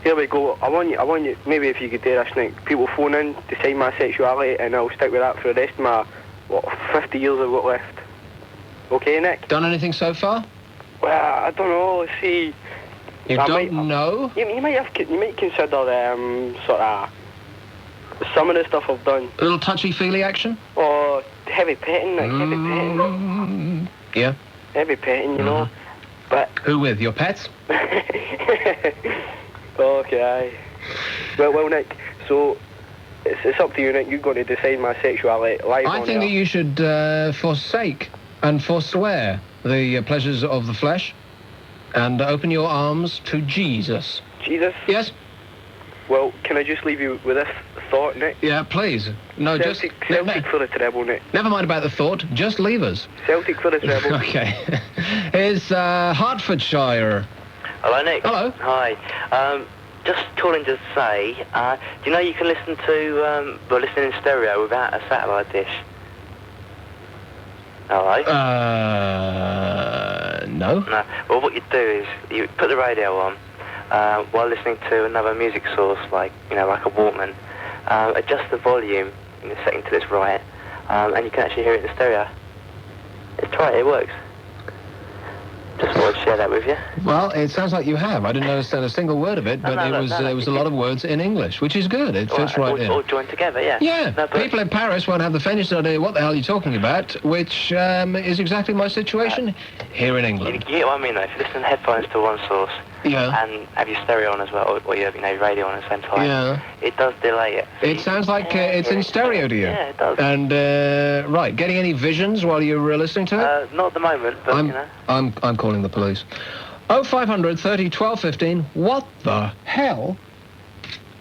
here we go. I want you, maybe if you could do this, Nick, people phone in, decide my sexuality, and I'll stick with that for the rest of my, 50 years I've got left. Okay, Nick? Done anything so far? Well, I don't know, let's see. You don't know? You might consider sort of some of the stuff I've done. A little touchy-feely action? Or heavy petting, Nick, heavy petting. Yeah? Heavy petting, you know. But who with? Your pets? Okay. Well, Nick, so it's up to you, Nick. You've got to decide my sexuality live on I think that you should forsake and forswear the pleasures of the flesh and open your arms to Jesus. Jesus? Yes? Well, can I just leave you with this thought, Nick? Yeah, please. No, Celtic for the treble, Nick. Never mind about the thought, just leave us. Celtic for the treble. Okay. Is Hertfordshire. Hello, Nick. Hello. Hi. Just calling to say, do you know you can listen to, listen in stereo without a satellite dish? Hello? No. No. Well, what you do is you put the radio on while listening to another music source, like a Walkman. Adjust the volume in the setting till it's right, and you can actually hear it in stereo. Try it. It works. Just thought I'd share that with you. Well, it sounds like you have. I didn't understand a single word of it, but it was a lot of words in English, which is good. It fits right in. All joined together, yeah. Yeah. People in Paris won't have the faintest idea what the hell you're talking about, which is exactly my situation here in England. You get what I mean, though. If you listen to headphones to one source, and have your stereo on as well, or your radio on at the same time, it does delay it. It sounds like it's in stereo to you. Yeah, it does. And, right, getting any visions while you're listening to it? Not at the moment, but, I'm calling the police. 0500 30 12 15. What the hell?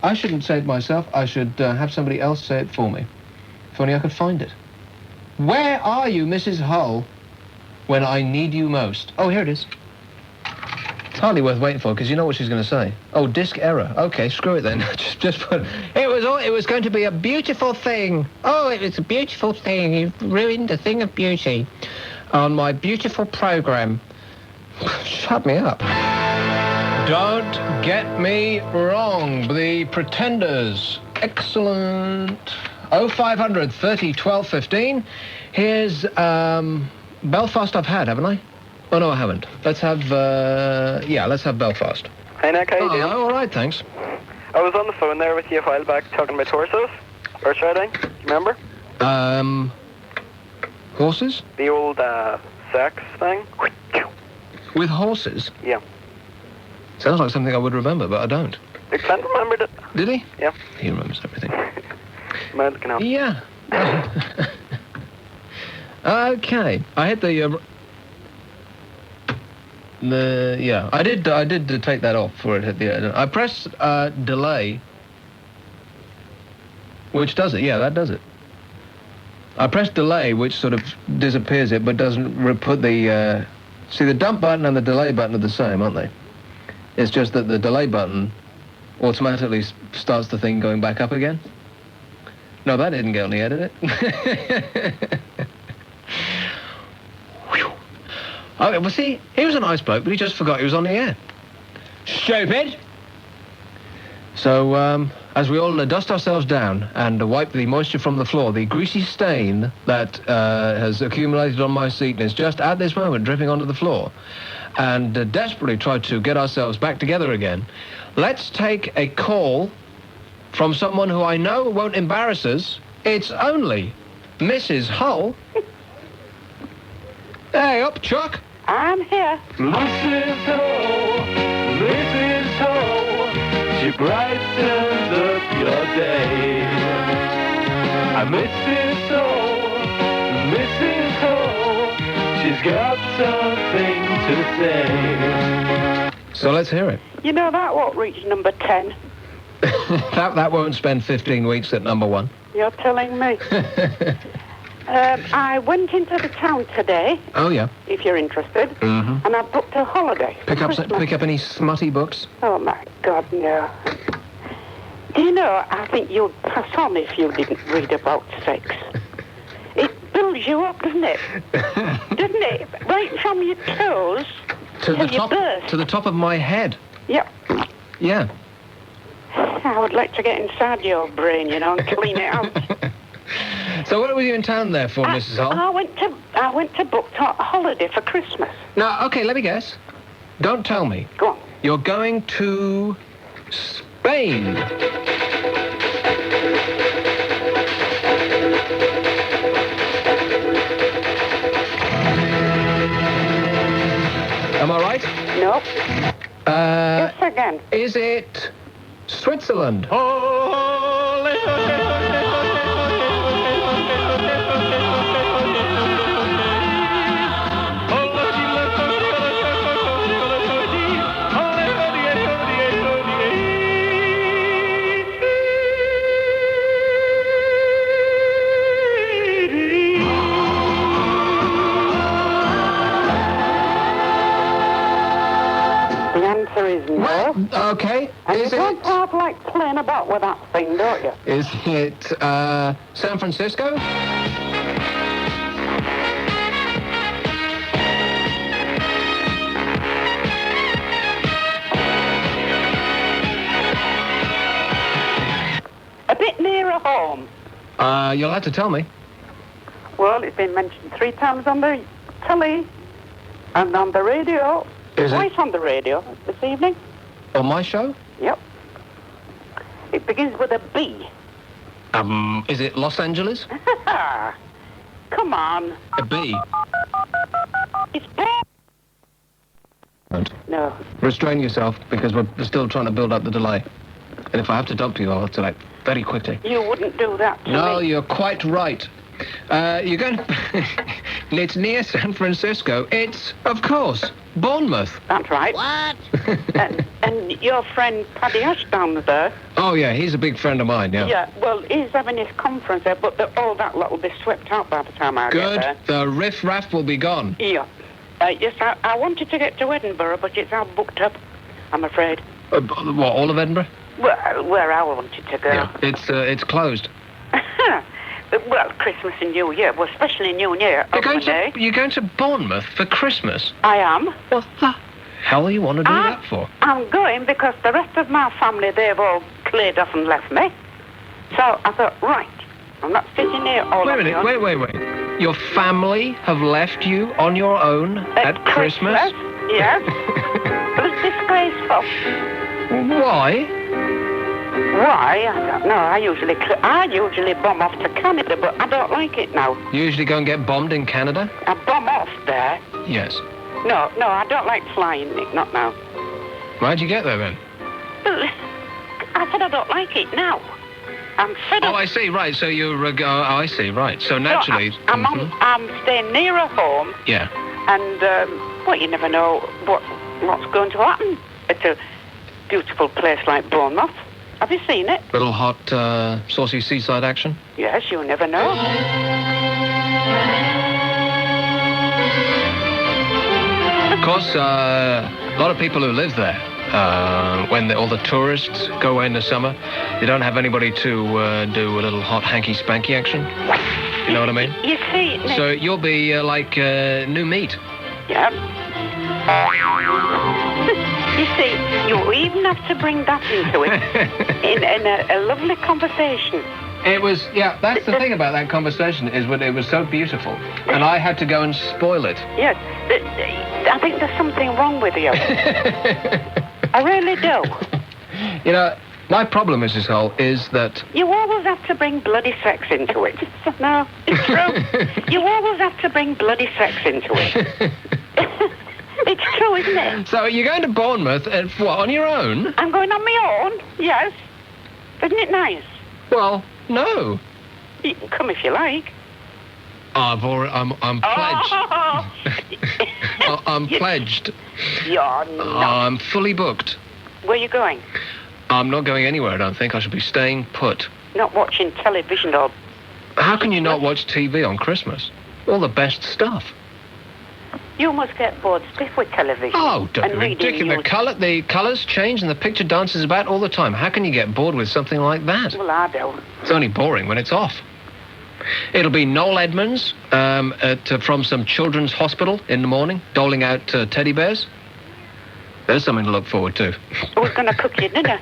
I shouldn't say it myself. I should have somebody else say it for me. If only I could find it. Where are you, Mrs. Hull, when I need you most? Oh, here it is. It's hardly worth waiting for, because you know what she's going to say. Oh, disc error. Okay, screw it then. just put... It was going to be a beautiful thing. Oh, it was a beautiful thing. You've ruined the thing of beauty on my beautiful program. Shut me up. Don't get me wrong. The Pretenders. Excellent. 0500 30 12 15. Here's Belfast I've had, haven't I? Oh, no, I haven't. Let's have, let's have Belfast. Hey, Nick, how you doing? All right, thanks. I was on the phone there with you a while back talking about horses. Horse riding. Do you remember? Horses? The old, sex thing. With horses? Yeah. Sounds like something I would remember, but I don't. Dick Clinton remembered it. Did he? Yeah. He remembers everything. Man, looking up. Yeah. Okay. I hit I did take that off before it hit the end. I pressed delay, which does it. Yeah, that does it. I pressed delay, which sort of disappears it, but doesn't put the... See, the dump button and the delay button are the same, aren't they? It's just that the delay button automatically starts the thing going back up again. No, that didn't get on the edit, did it? Okay, well, see, he was a nice bloke, but he just forgot he was on the air. Stupid! So, as we all dust ourselves down and wipe the moisture from the floor, the greasy stain that has accumulated on my seat and is just at this moment dripping onto the floor, and desperately try to get ourselves back together again, let's take a call from someone who I know won't embarrass us. It's only Mrs. Hull. Hey, up, Chuck. I'm here. Mrs. Hull, Mrs. Hull, she brightens up your day. Mrs. Hull, she's got something to say. So let's hear it. You know that won't reach number 10. that won't spend 15 weeks at number 1. You're telling me. I went into the town today. Oh, yeah. If you're interested. Mm-hmm. And I booked a holiday. Pick up any smutty books? Oh, my God, no. Do you know, I think you'd pass on if you didn't read about sex. It builds you up, doesn't it? Doesn't it? Right from your toes to the top, birth. to the top of my head. Yep. Yeah. I would like to get inside your brain, and clean it out. So what were you in town there for, Mrs. Hull? I went to book a holiday for Christmas. No, okay, let me guess. Don't tell me. Go on. You're going to Spain. Am I right? Nope. Guess again. Is it Switzerland? No. Okay. And you Is don't it? half like playing about with that thing, don't you? Is it San Francisco? A bit nearer home. You'll have to tell me. Well, it's been mentioned 3 times on the telly and on the radio. Is it? Twice on the radio this evening. On my show? Yep. It begins with a B. Is it Los Angeles? Come on. A B. It's bad. Don't. No. Restrain yourself, because we're still trying to build up the delay. And if I have to talk to you, I'll have to, like, very quickly. You wouldn't do that to No, me. you're quite right. You're going to... It's near San Francisco. It's, of course, Bournemouth. That's right. What? and your friend Paddy Ashdown's there. Oh, yeah, he's a big friend of mine, yeah. Yeah, well, he's having his conference there, but all that lot will be swept out by the time I Good. get there. The riff-raff will be gone. Yeah. Yes, I wanted to get to Edinburgh, but it's all booked up, I'm afraid. What, all of Edinburgh? Well, where I wanted to go. Yeah, it's closed. Well, Christmas and New Year, well, especially New Year. You're going to Bournemouth for Christmas? I am. What the hell do you want to do that for? I'm going because the rest of my family, they've all cleared off and left me. So I thought, right, I'm not sitting here all Wait a minute, wait. Your family have left you on your own at Christmas? Yes. But it's disgraceful. Why? Why? I don't know. I usually bomb off to Canada, but I don't like it now. You usually go and get bombed in Canada? I bomb off there. Yes. No, I don't like flying, Nick, not now. Why'd you get there then? I said I don't like it now. I'm fed up. Oh, I see, right, so you're... I see, right, so naturally... So I'm staying nearer home. Yeah. And, well, you never know what's going to happen. It's a beautiful place like Bournemouth. Have you seen it? Little hot, saucy seaside action? Yes, you never know. Of course, a lot of people who live there, when all the tourists go away in the summer, they don't have anybody to do a little hot hanky-spanky action. You know what I mean? You see, Nick. So you'll be like new meat. Yeah. You see, you even have to bring that into it in a lovely conversation. It was, yeah, that's the thing about that conversation, is when it was so beautiful, and I had to go and spoil it. Yes, I think there's something wrong with you. I really do. You know, my problem, Mrs. Hull, is that... You always have to bring bloody sex into it. No, it's true. You always have to bring bloody sex into it. It's true, isn't it? So you're going to Bournemouth, what, on your own? I'm going on my own, yes. Isn't it nice? Well, no. You can come if you like. I'm pledged. I'm pledged. You're not. I'm fully booked. Where are you going? I'm not going anywhere, I don't think. I should be staying put. Not watching television or... How can you not watch TV on Christmas? All the best stuff. You must get bored stiff with television. Oh, don't be and ridiculous. The colours change and the picture dances about all the time. How can you get bored with something like that? Well, I do. It's only boring when it's off. It'll be Noel Edmonds from some children's hospital in the morning, doling out teddy bears. There's something to look forward to. Who's going to cook your dinner?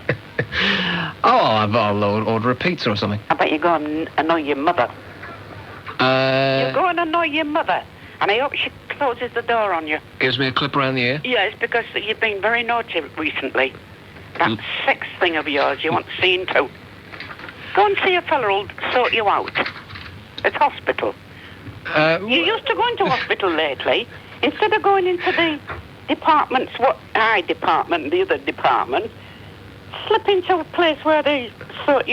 I'll order a pizza or something. I bet you're going to annoy your mother. You're going to annoy your mother. And I hope she closes the door on you. Gives me a clip around the ear? Yes, because you've been very naughty recently. That sex thing of yours you want seen to. Go and see a fella who'll sort you out. At hospital. You used to go into hospital lately. Instead of going into the departments, the other department, slip into a place where they sort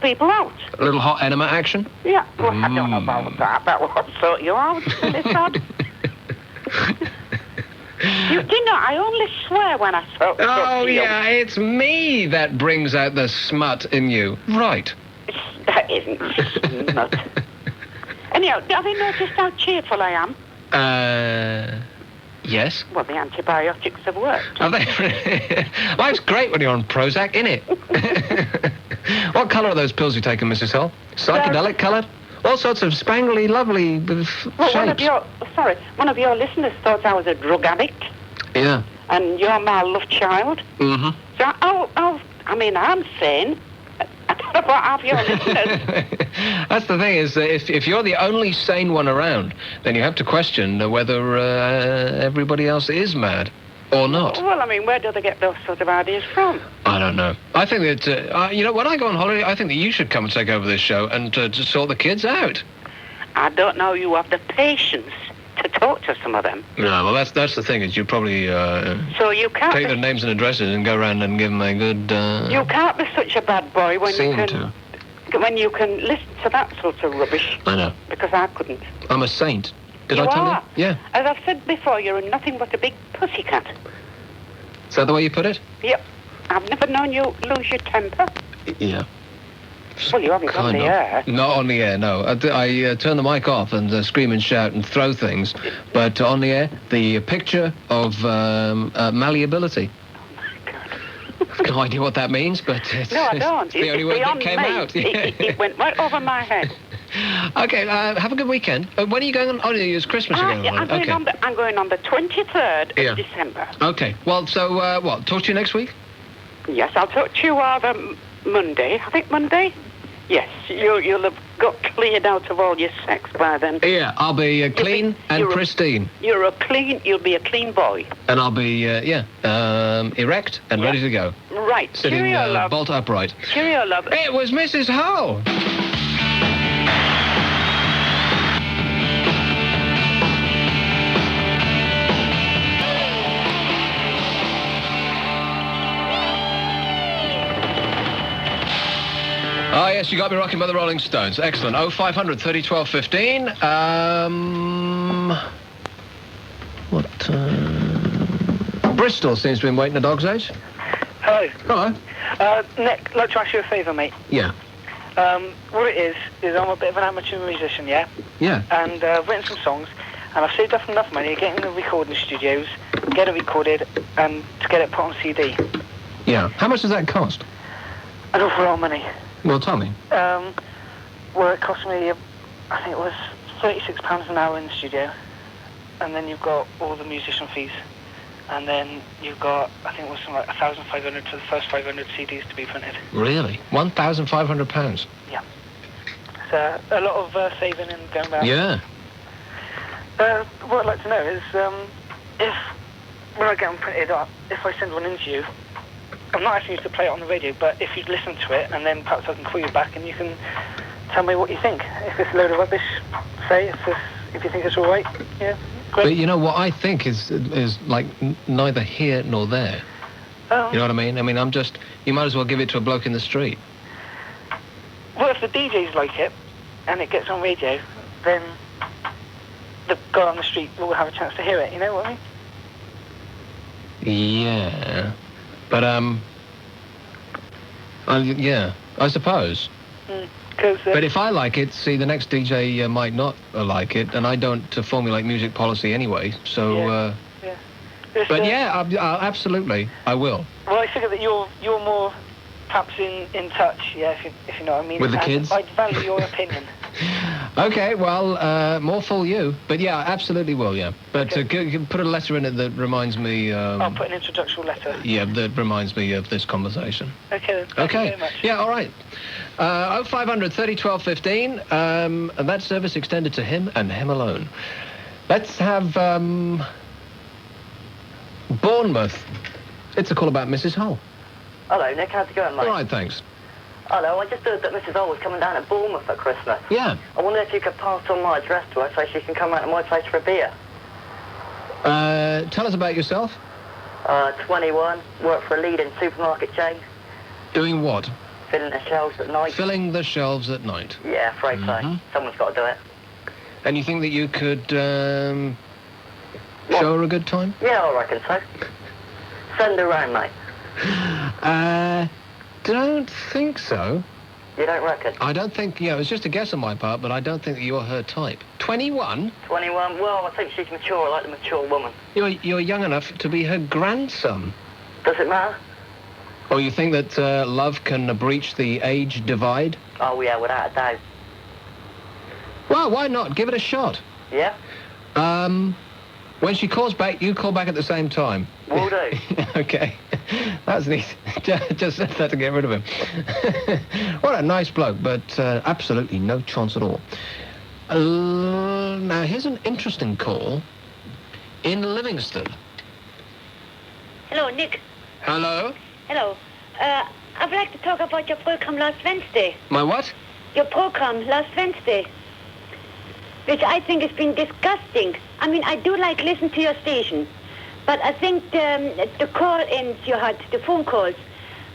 people out. A little hot enema action? Yeah, well, I don't know about that, but what sort you out, silly sod? You know, I only swear when I sort you. Oh, yeah, it's me that brings out the smut in you. Right. That isn't smut. Anyhow, have you noticed how cheerful I am? Yes. Well, the antibiotics have worked. Are they? Life's great when you're on Prozac, innit? What colour are those pills you're taking, Mrs. Hill? Psychedelic coloured? All sorts of spangly, lovely shapes. One of your listeners thought I was a drug addict, Yeah. and you're my love child. Mm-hmm. So, I'm sane. I don't know about half your listeners. That's the thing, is if you're the only sane one around, then you have to question whether everybody else is mad or not. Well, where do they get those sort of ideas from? I don't know. I think that, when I go on holiday, I think that you should come and take over this show and to sort the kids out. I don't know you have the patience to talk to some of them. No, well, that's the thing, is you probably So you can't take be, their names and addresses and go around and give them a good... you can't be such a bad boy when seem you can... When you can listen to that sort of rubbish. I know. Because I couldn't. I'm a saint. Did You I tell are. you? Yeah. As I've said before, you're nothing but a big pussycat. Is that the way you put it? Yep. I've never known you lose your temper. Yeah. Well, you haven't on the air. Not on the air, no. I turn the mic off and scream and shout and throw things. But on the air, the picture of malleability. I've no idea what that means, but it's, No, I don't. it's the only word that came out. It went right over my head. Okay, have a good weekend. When are you going on? Oh, it's Christmas again. I'm going on the 23rd of December. Okay, well, so what? Talk to you next week? Yes, I'll talk to you either Monday. I think Monday? Yes, you'll have got cleared out of all your sex by then. Yeah, I'll be clean and pristine. You'll be a clean boy. And I'll be, erect and ready to go. Right, Sitting cheerio, love. bolt upright. Cheerio, love. It was Mrs. Hull. Oh, yes, you got me rocking by the Rolling Stones. Excellent. 0500 30 12 15. Bristol seems to be waiting a dog's age. Hello. Hello. Nick, I'd like to ask you a favour, mate. Yeah. What it is I'm a bit of an amateur musician, yeah? Yeah. And I've written some songs, and I've saved up enough money to get in the recording studios, get it recorded, and to get it put on CD. Yeah. How much does that cost? An awful lot of money. Well, tell me. Well, it cost me, I think it was £36 an hour in the studio, and then you've got all the musician fees, and then you've got, I think it was something like 1,500 for the first 500 CDs to be printed. Really? £1,500? Yeah. So a lot of saving and going back. Yeah. What I'd like to know is if, when I get them printed up, if I send one in to you, I'm not asking you to play it on the radio, but if you'd listen to it, and then perhaps I can call you back and you can tell me what you think. If it's a load of rubbish, say, if you think it's all right, yeah, great. But you know what I think is like neither here nor there. Oh. You know what I mean? You might as well give it to a bloke in the street. Well, if the DJs like it, and it gets on radio, then the guy on the street will have a chance to hear it, you know what I mean? Yeah. But, yeah, I suppose. But if I like it, see, the next DJ might not like it, and I don't formulate music policy anyway, so... Yeah. But yeah, absolutely, I will. Well, I figure that you're more perhaps in touch, yeah, if you know what I mean. With the And kids? I'd value your opinion. Okay, well, more fool you. But yeah, absolutely will, yeah. But put a letter in it that reminds me... I'll put an introductory letter. Yeah, that reminds me of this conversation. Okay, then. Thank you very much. Yeah, all right. 0500 30 12 15, and that service extended to him and him alone. Let's have Bournemouth. It's a call about Mrs. Hull. Hello, Nick. How's it going, mate? All right, thanks. Hello, I just heard that Mrs. Hull was coming down at Bournemouth for Christmas. Yeah. I wonder if you could pass on my address to her so she can come round to my place for a beer. Tell us about yourself. 21, work for a leading supermarket chain. Doing what? Filling the shelves at night. Filling the shelves at night. Yeah, afraid so. Someone's got to do it. And you think that you could show her a good time? Yeah, I reckon so. Send her round, mate. Don't think so. You don't reckon? I don't think, it's just a guess on my part, but I don't think that you're her type. 21? 21. Well, I think she's mature. I like the mature woman. You're young enough to be her grandson. Does it matter? Or you think that love can breach the age divide? Oh, yeah, without a doubt. Well, why not? Give it a shot. Yeah? When she calls back, you call back at the same time. Will do. Okay. That's neat. Just said that to get rid of him. What a nice bloke, but absolutely no chance at all. Now, here's an interesting call in Livingston. Hello, Nick. Hello? Hello. I'd like to talk about your program last Wednesday. My what? Your program last Wednesday, which I think has been disgusting. I mean, I do like listen to your station, but I think the call-ins you had, the phone calls,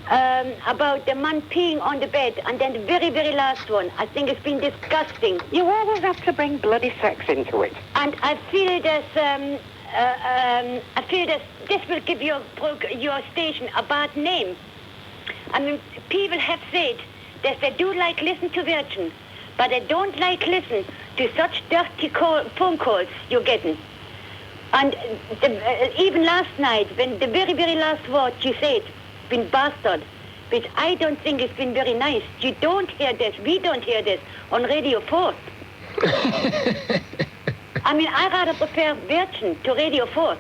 about the man peeing on the bed, and then the very, very last one, I think it's been disgusting. You always have to bring bloody sex into it. And I feel this will give your station a bad name. I mean, people have said that they do like listen to Virgin, but they don't like listen to such dirty phone calls you're getting. And even last night, when the very, very last word you said, been bastard, which I don't think has been very nice. You don't hear this, we don't hear this on Radio 4. I mean, I rather prefer Virgin to Radio 4.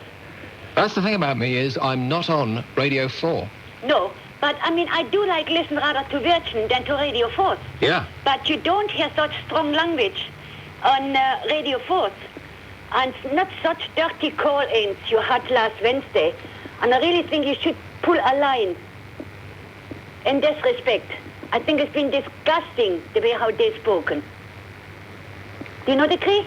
That's the thing about me is I'm not on Radio 4. No, but I mean, I do like listen rather to Virgin than to Radio 4. Yeah. But you don't hear such strong language on Radio 4. And not such dirty call-ins you had last Wednesday. And I really think you should pull a line in this respect. I think it's been disgusting the way how they've spoken. Do you not agree?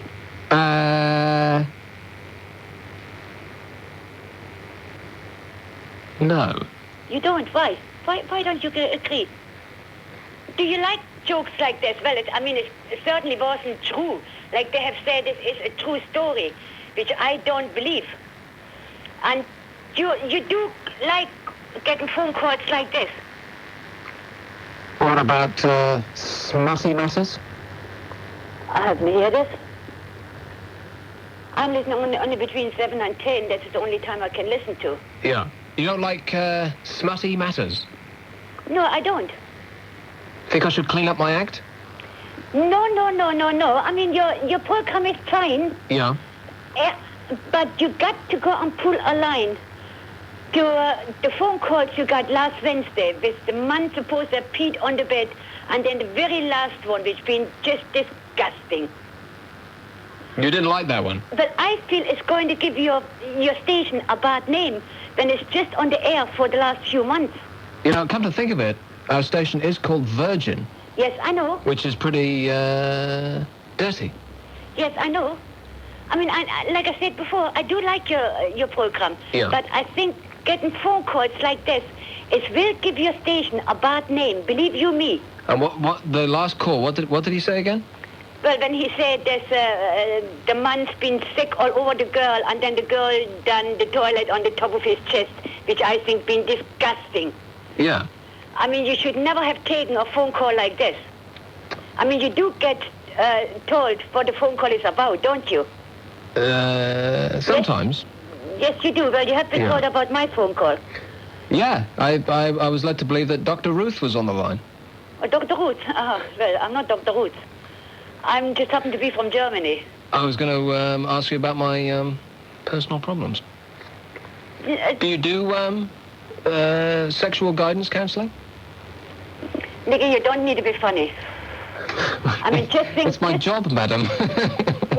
No. You don't? Why? Why don't you agree? Do you like jokes like this? Well, it certainly wasn't true. Like they have said, it is a true story, which I don't believe. And you do like getting phone calls like this? What about smutty matters? I haven't heard this. I'm listening only between 7 and 10. That's the only time I can listen to. Yeah. You don't like smutty matters? No, I don't. Think I should clean up my act? No. I mean, your program is fine. Yeah. But you got to go and pull a line to the phone calls you got last Wednesday with the man supposed to have peed on the bed, and then the very last one, which been just disgusting. You didn't like that one? But I feel it's going to give your station a bad name when it's just on the air for the last few months. You know, come to think of it, our station is called Virgin. Yes, I know. Which is pretty, dirty. Yes, I know. I mean, like I said before, I do like your program. Yeah. But I think getting phone calls like this, it will give your station a bad name, believe you me. And what the last call, what did he say again? Well, when he said the man's been sick all over the girl, and then the girl done the toilet on the top of his chest, which I think been disgusting. Yeah. I mean, you should never have taken a phone call like this. I mean, you do get told what the phone call is about, don't you? Sometimes. Yes, you do. Well, you have been told about my phone call. Yeah, I was led to believe that Dr. Ruth was on the line. Oh, Dr. Ruth? Well, I'm not Dr. Ruth. I'm just happen to be from Germany. I was going to ask you about my personal problems. Do you do sexual guidance counselling? Nicky, you don't need to be funny. I mean, just think... It's my job, madam.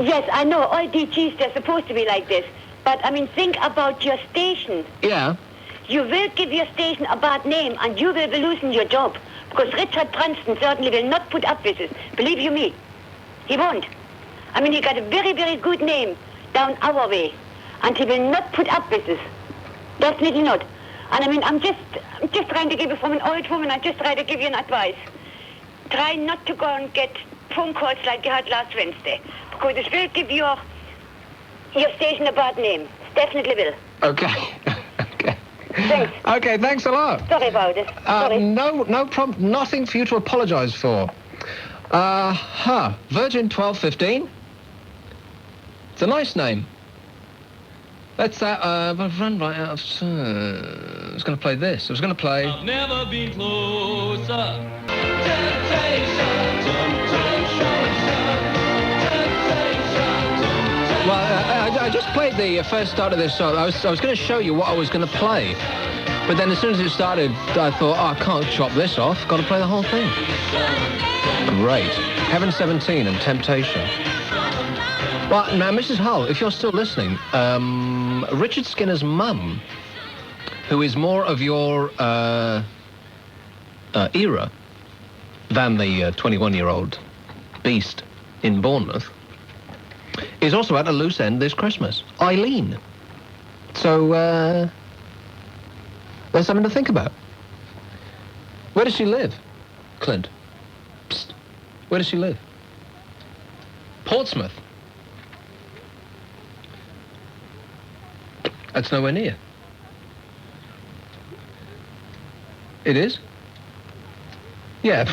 Yes, I know. All DGs, they're supposed to be like this. But, I mean, think about your station. Yeah. You will give your station a bad name, and you will be losing your job. Because Richard Branston certainly will not put up with this. Believe you me. He won't. I mean, he got a very, very good name down our way. And he will not put up with this. Definitely not. And I mean, I'm just trying to give you, from an old woman, I'm just trying to give you an advice. Try not to go and get phone calls like you had last Wednesday. Because it will give your station a bad name. It definitely will. Okay. Okay. Thanks. Okay, thanks a lot. Sorry about it. Sorry. No problem. Nothing for you to apologise for. Virgin 1215. It's a nice name. That's that. I've run right out of. I was going to play this. I was going to play. I've never been closer. Well, I just played the first start of this song. I was going to show you what I was going to play, but then as soon as it started, I thought, I can't chop this off. Got to play the whole thing. Great. Heaven 17 and Temptation. Well, now, Mrs. Hull, if you're still listening, Richard Skinner's mum, who is more of your era than the 21-year-old beast in Bournemouth, is also at a loose end this Christmas. Eileen. So, there's something to think about. Where does she live? Clint. Psst. Where does she live? Portsmouth. That's nowhere near. It is? Yeah,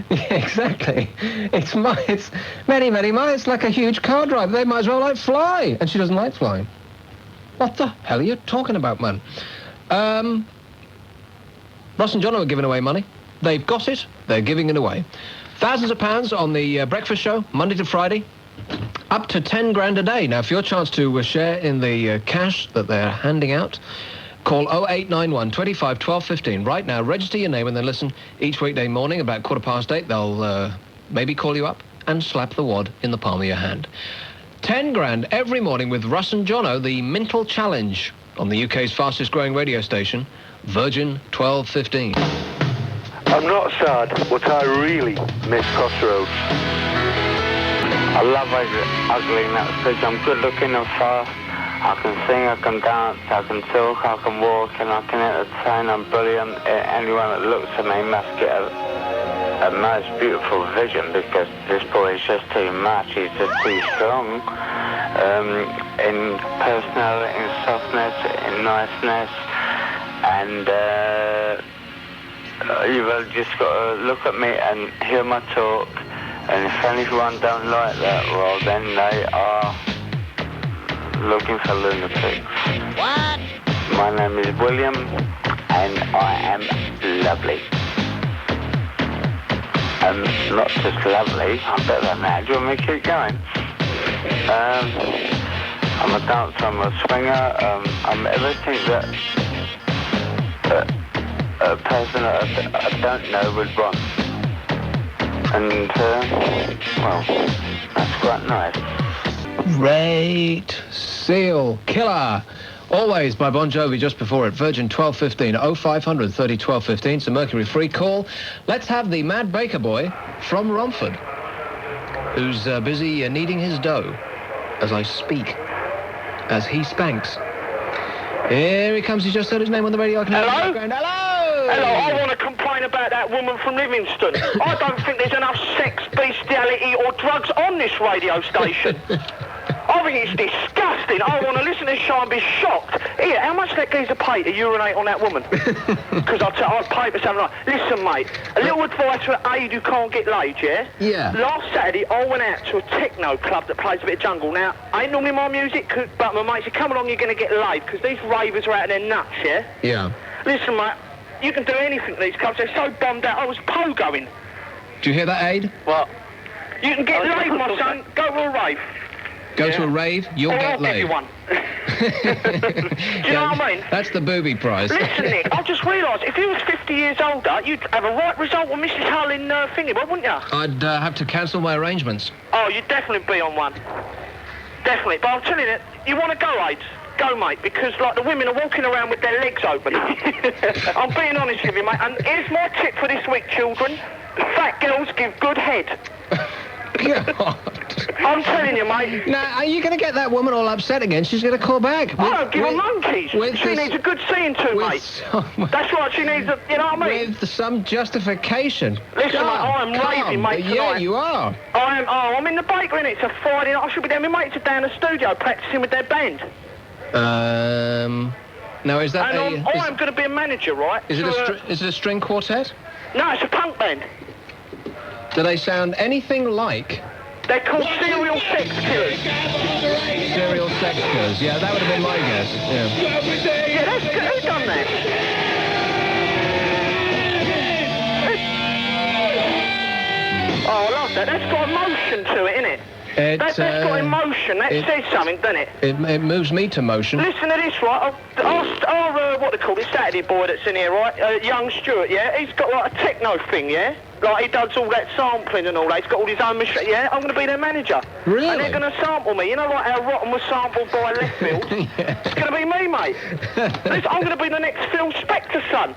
yeah, exactly. It's many, many miles. It's like a huge car drive. They might as well like fly. And she doesn't like flying. What the hell are you talking about, man? Ross and John are giving away money. They've got it. They're giving it away. Thousands of pounds on the breakfast show, Monday to Friday. Up to 10 grand a day. Now, for your chance to share in the cash that they're handing out, call 0891 25 12 15. Right now, register your name and then listen each weekday morning about 8:15. They'll maybe call you up and slap the wad in the palm of your hand. 10 grand every morning with Russ and Jono, the Mental Challenge on the UK's fastest growing radio station, Virgin 1215. I'm not sad, but I really miss Crossroads. I love ugly in that stage. I'm good looking and fast. I can sing, I can dance, I can talk, I can walk, and I can entertain. I'm brilliant. Anyone that looks at me must get a most beautiful vision, because this boy is just too much. He's just too strong in personality, in softness, in niceness, and you've just got to look at me and hear my talk. And if anyone don't like that, well, then they are looking for lunatics. What? My name is William, and I am lovely. And not just lovely, I'm better than that. Do you want me to keep going? I'm a dancer, I'm a swinger, I'm everything that a person that I don't know would want. And, well, that's quite nice. Great. Seal. Killer. Always by Bon Jovi just before it. Virgin 1215 0500 30 1215. It's a Mercury free call. Let's have the Mad Baker Boy from Romford, who's busy kneading his dough as I speak, as he spanks. Here he comes. He's just heard his name on the radio. I can hear Hello? him in the background. Hello! Hello, I want to complain about that woman from Livingston. I don't think there's enough sex, bestiality or drugs on this radio station. I think it's disgusting. I want to listen to this show and be shocked. Here, how much that geezer pay to urinate on that woman? Because I'd pay for something like, listen, mate, a little advice for an aide who can't get laid, yeah? Yeah. Last Saturday, I went out to a techno club that plays a bit of jungle. Now, ain't normally my music, but my mate said, come along, you're going to get laid, because these ravers are out of their nuts, yeah? Yeah. Listen, mate, you can do anything to these clubs. They're so bummed out. I was pogoing. Do you hear that, Aid? What? You can get laid, my son. Go to a rave. Go to a rave, you'll Or get I'll laid. give you one. Do you know what I mean? That's the booby prize. Listen, Nick, I just realised, if you was 50 years older, you'd have a right result with Mrs. Hull in thingy, wouldn't you? I'd have to cancel my arrangements. Oh, you'd definitely be on one. Definitely. But I'm telling you, you want to go, Aids? Go, mate, because, like, the women are walking around with their legs open. I'm being honest with you, mate. And here's my tip for this week, children. Fat girls give good head. God. I'm telling you, mate. Now, are you going to get that woman all upset again? She's going to call back. I don't give her monkeys. She needs a good seeing to, mate. That's right, she needs a, you know what I mean? With some justification. Listen, mate, I'm raving, mate, Yeah, tonight. you are. I'm in the bakery, and it's a Friday night. I should be there. My mates are down the studio practising with their band. Now, is that And I'm going to be a manager, right? Is it a string quartet? No, it's a punk band. Do they sound anything like? They're called Serial Sex Killers. Serial Sex Killers. Yeah, that would have been my guess. Yeah. Yeah, that's good. Who done that? Oh, I love that. That's got emotion to it, innit? That's got emotion. That says something, doesn't it? It moves me to motion. Listen to this, right? Our what they call it, Saturday boy that's in here, right? Young Stuart, yeah? He's got like a techno thing, yeah? Like he does all that sampling and all that. He's got all his own machine, yeah? I'm going to be their manager. Really? And they're going to sample me. You know like how Rotten was sampled by Leftfield? Yeah. It's going to be me, mate. Listen, I'm going to be the next Phil Spector son.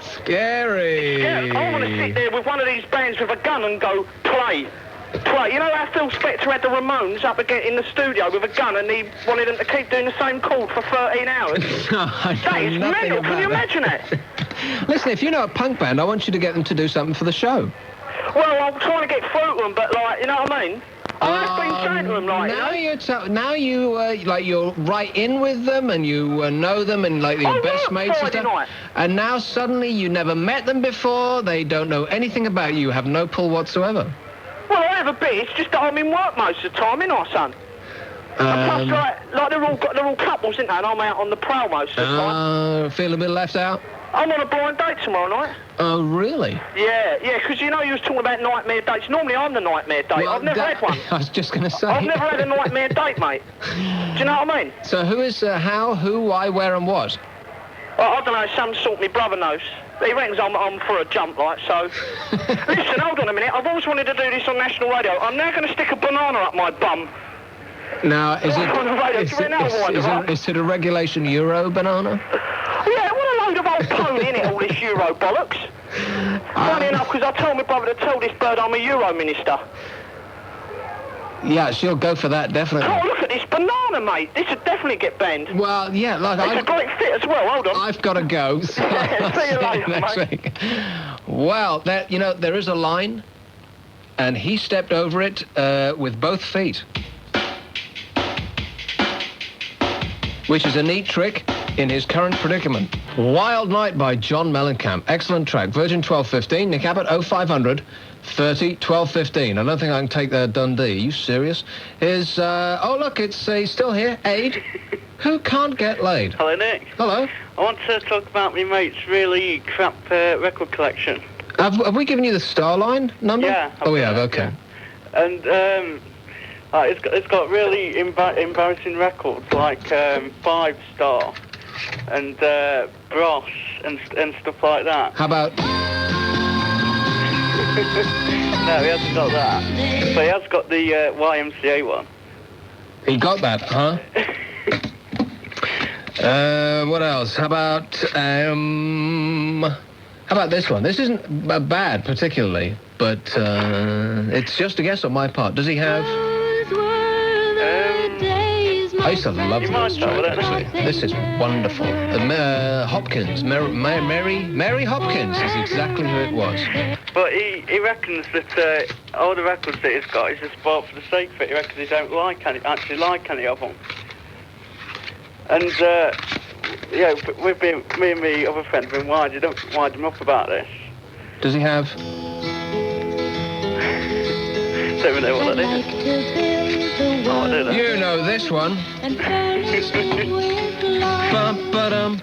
Scary. Yeah, I want to sit there with one of these bands with a gun and go, play. You know how Phil Spector had the Ramones up again in the studio with a gun and he wanted them to keep doing the same chord for 13 hours? That is mental. Can you imagine that? Listen, if you know a punk band, I want you to get them to do something for the show. Well, I'm trying to get through to them, but, like, you know what I mean? I've been saying to them, like, now you're right in with them and you know them and, like, your best mates and stuff. Night. And now suddenly you never met them before, they don't know anything about you, have no pull whatsoever. Well, I have a bit. It's just that I'm in work most of the time, ain't I, son? And plus, like they're all couples, ain't they? And I'm out on the prowl most of the time. Feel a bit left out? I'm on a blind date tomorrow night. Oh, really? Yeah, because you know you was talking about nightmare dates. Normally I'm the nightmare date. Well, I've never had one. I was just going to say. I've never had a nightmare date, mate. Do you know what I mean? So who is how, who, why, where and what? Well, I don't know, some sort my brother knows. He reckons I'm for a jump, like, so... Listen, hold on a minute. I've always wanted to do this on national radio. I'm now going to stick a banana up my bum. Now, is it a regulation Euro banana? Yeah, what a load of old pony, innit, all this Euro bollocks. Funny enough, because I told my brother to tell this bird I'm a Euro minister. Yeah, she'll go for that, definitely. Oh, look at this banana, mate. This would definitely get banned. Well, yeah, like it's a great fit as well, hold on. I've got to go. So see you later, next mate. week. Well, there is a line, and he stepped over it with both feet. Which is a neat trick in his current predicament. Wild Night by John Mellencamp. Excellent track. Virgin 1215, Nick Abbott 0500 30 1215. I don't think I can take that Dundee. Are you serious? Here's, oh look, it's still here. Aid. Who can't get laid? Hello, Nick. Hello. I want to talk about my mate's really crap record collection. Have we given you the Starline number? Yeah. Oh, we have, okay. Yeah. And, it's got really embarrassing records, like 5 Star and Bros and stuff like that. How about... No, he hasn't got that. But he has got the YMCA one. He got that, huh? What else? How about this one? This isn't bad particularly, but it's just a guess on my part. Does he have... I used to love this track, actually. This is wonderful. Hopkins, Mary Hopkins is exactly who it was. But he reckons that all the records that he's got is just bought for the sake of it. He reckons he don't actually like any of them. And, yeah, me and my other friend have been winding him up about this. Does he have... Don't even know what that is. Oh, I don't know. You know this one. Bum-ba-dum.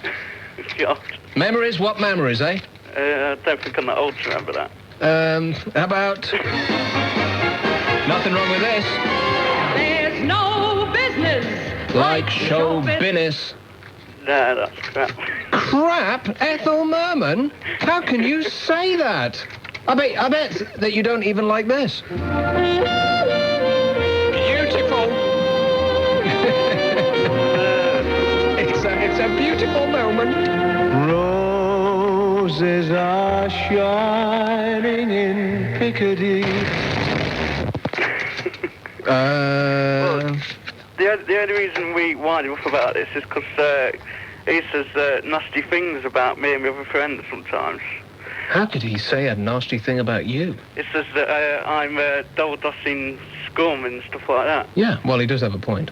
God. Memories? What memories, eh? I don't think I'm that old to remember that. How about... Nothing wrong with this. There's no business like show business. No, that's crap. Crap? Ethel Merman? How can you say that? I bet that you don't even like this. Beautiful. It's a beautiful moment. Roses are shining in Piccadilly. Well, the only reason we wind him up about this is because he says nasty things about me and my other friends sometimes. How could he say a nasty thing about you? It says that I'm double-dossing scum and stuff like that. Yeah, well, he does have a point.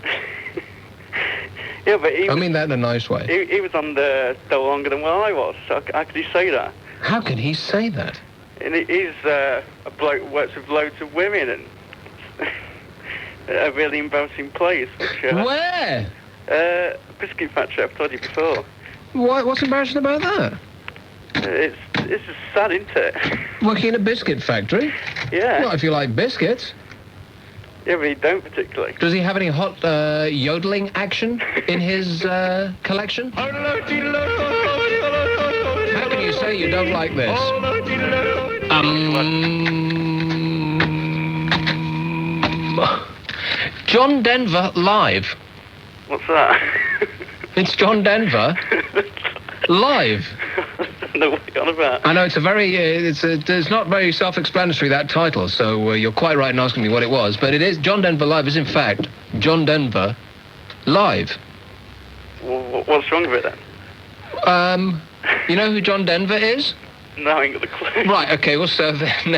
Yeah, but he I was, mean that in a nice way. he was on the longer than what I was, so how could he say that? How can he say that? And he's a bloke who works with loads of women and a really embarrassing place. Which, Where? Biscuit factory, I've told you before. What's embarrassing about that? It's just sad, isn't it? Working in a biscuit factory? Yeah. Not if you like biscuits. Yeah, but he don't particularly. Does he have any hot yodeling action in his collection? How can you say you don't like this? John Denver live. What's that? It's John Denver live. No, what are you on about? I know it's a very, it's not very self-explanatory, that title, so you're quite right in asking me what it was, but it is, John Denver Live is in fact John Denver Live. What's wrong with it then? You know who John Denver is? No, I ain't got the clue. Right, okay, well, so then,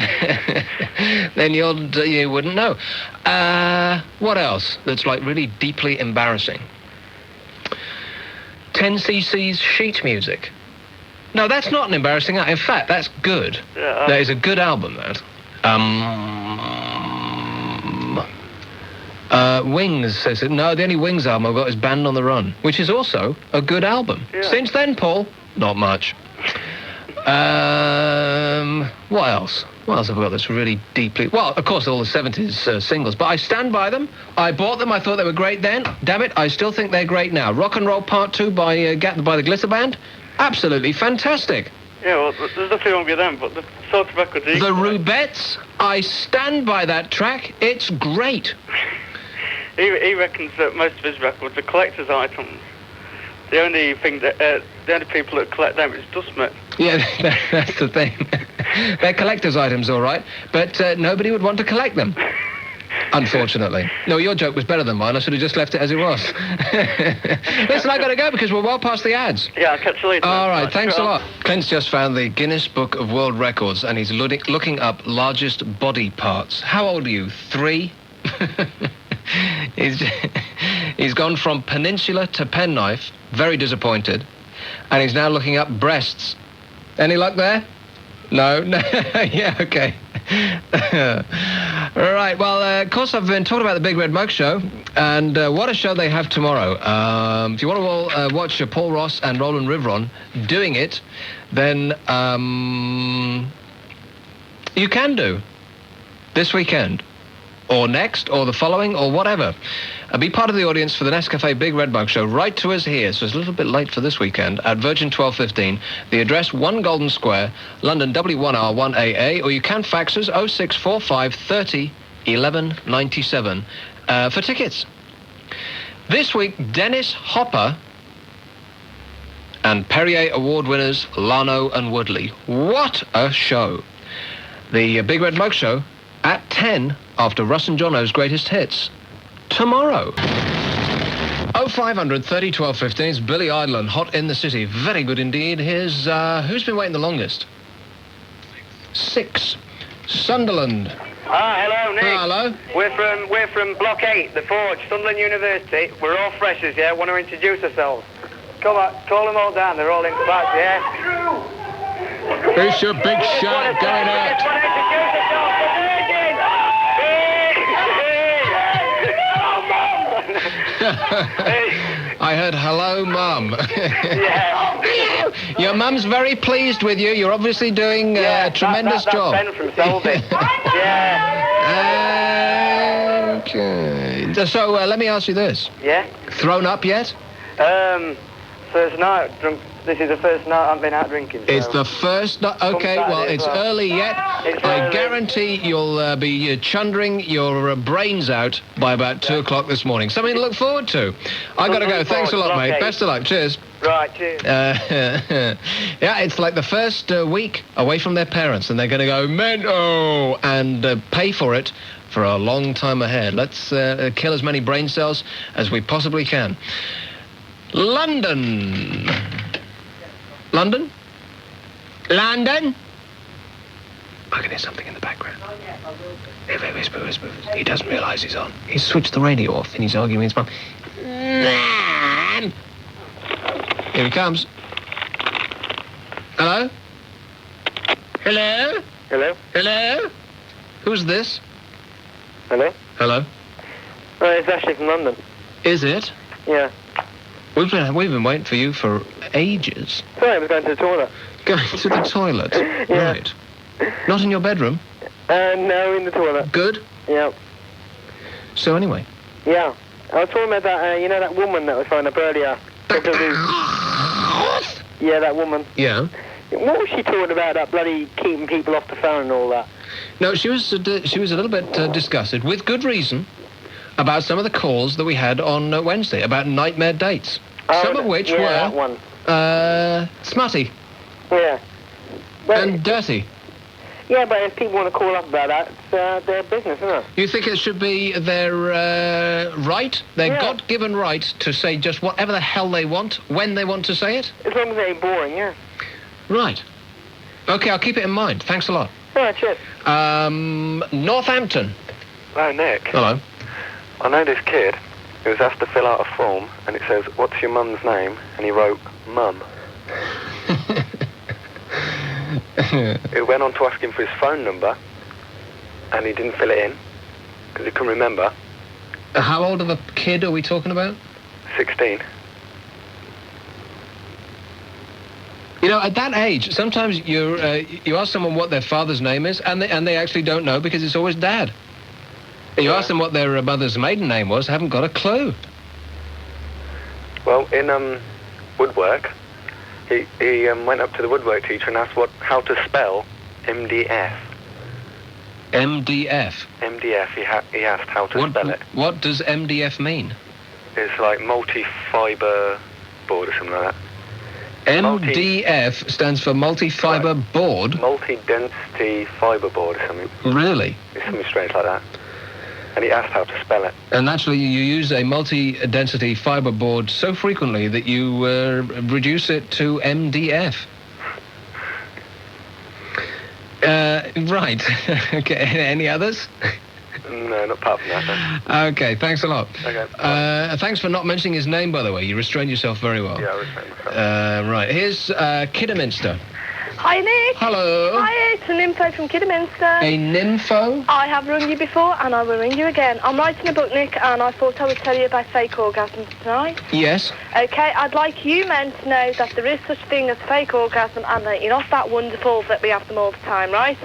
then you wouldn't know. What else that's like really deeply embarrassing? 10cc's sheet music. No, that's not an embarrassing. In fact, that's good. Yeah, that is a good album, that. Wings says it. No, the only Wings album I've got is Band on the Run, which is also a good album. Yeah. Since then, Paul, not much. What else? What else have I got that's really deeply... Well, of course, all the 70s singles, but I stand by them. I bought them. I thought they were great then. Damn it, I still think they're great now. Rock and Roll Part 2 by the Glitter Band. Absolutely fantastic. Yeah, well, there's nothing wrong with them, but the sort of records... The Rubettes, I stand by that track. It's great. He reckons that most of his records are collector's items. The only thing that... the only people that collect them is dustmen. Yeah, that's the thing. They're collector's items, all right, but nobody would want to collect them. Unfortunately. No, your joke was better than mine. I should have just left it as it was. Listen, I got to go because we're well past the ads. Yeah, I'll catch you later. All right, thanks a lot. Clint's just found the Guinness Book of World Records and he's looking up largest body parts. How old are you? 3? He's gone from peninsula to penknife, very disappointed, and he's now looking up breasts. Any luck there? No? Yeah, okay. Right, well, of course, I've been talking about the Big Red Mug Show, and what a show they have tomorrow. If you want to all watch Paul Ross and Roland Rivron doing it, then you can do this weekend, or next, or the following, or whatever. Be part of the audience for the Nescafe Big Red Mug Show. Write to us here, so it's a little bit late for this weekend, at Virgin 1215. The address, 1 Golden Square, London W1R1AA, or you can fax us 0645 30 11 97 for tickets. This week, Dennis Hopper and Perrier Award winners Lano and Woodley. What a show. The Big Red Mug Show at 10 after Russ and Jono's greatest hits. Tomorrow. 0500 30 12 15. It's Billy Idol and Hot in the City. Very good indeed. Here's who's been waiting the longest? 6. Sunderland. Hello, Nick. Hello. We're from Block 8, the Forge, Sunderland University. We're all freshers, yeah? Want to introduce ourselves. Come on, call them all down. They're all in class, yeah? It's your big shot going out. I heard hello, Mum. Yeah. Your mum's very pleased with you. You're obviously doing a tremendous job. Ben from Selby. Yeah. Okay. So let me ask you this. Yeah? Thrown up yet? First night drunk. This is the first night I've been out drinking. So. It's the first night. Okay, well, it's early yet. I guarantee you'll be chundering your brains out by about 2 o'clock this morning. Something to look forward to. I got to go. Thanks a lot, mate. Best of luck. Cheers. Right, cheers. Yeah, it's like the first week away from their parents, and they're going to go mental and pay for it for a long time ahead. Let's kill as many brain cells as we possibly can. London. London? London? I can hear something in the background. Whisper. He doesn't realise he's on. He's switched the radio off and he's arguing with his mum. Here he comes. Hello? Hello? Hello? Hello? Who's this? Hello? Hello? It's Ashley from London. Is it? Yeah. We've been waiting for you for ages. Sorry, I was going to the toilet. Going to the toilet? Yeah. Right. Not in your bedroom? No, in the toilet. Good? Yeah. So anyway. Yeah. I was talking about that, you know that woman that was phoned up earlier? Yeah, that woman. Yeah. What was she talking about, that bloody keeping people off the phone and all that? No, she was a little bit disgusted, with good reason, about some of the calls that we had on Wednesday, about nightmare dates. Some of which were... that one. Smutty. Yeah. And dirty. Yeah, but if people want to call up about that, it's their business, isn't it? You think it should be their right, their God-given right to say just whatever the hell they want, when they want to say it? As long as it ain't boring, yeah. Right. Okay, I'll keep it in mind. Thanks a lot. All right, cheers. Northampton. Hello, Nick. Hello. I know this kid who was asked to fill out a form, and it says, "What's your mum's name?" And he wrote, "Mum." It went on to ask him for his phone number, and he didn't fill it in, because he couldn't remember. How old of a kid are we talking about? 16. You know, at that age, sometimes you ask someone what their father's name is, and they actually don't know because it's always Dad. You ask them what their mother's maiden name was, haven't got a clue. Well, in woodwork, he went up to the woodwork teacher and asked how to spell MDF. MDF? MDF, he asked how to spell it. What does MDF mean? It's like multi-fibre board or something like that. MDF stands for multi-fibre board? Multi-density fibre board or something. Really? It's something strange like that. And he asked how to spell it. And naturally, you use a multi-density fibre board so frequently that you reduce it to MDF. Right. Okay, any others? No, not apart from that. No. Okay, thanks a lot. Okay. Thanks for not mentioning his name, by the way. You restrained yourself very well. Yeah, I restrained myself. Right, here's Kidderminster. Hi, Nick. Hello. Hi, it's a nympho from Kidderminster. A nympho? I have rung you before, and I will ring you again. I'm writing a book, Nick, and I thought I would tell you about fake orgasms tonight. Yes. Okay, I'd like you men to know that there is such thing as fake orgasm, and that you're not that wonderful that we have them all the time, right?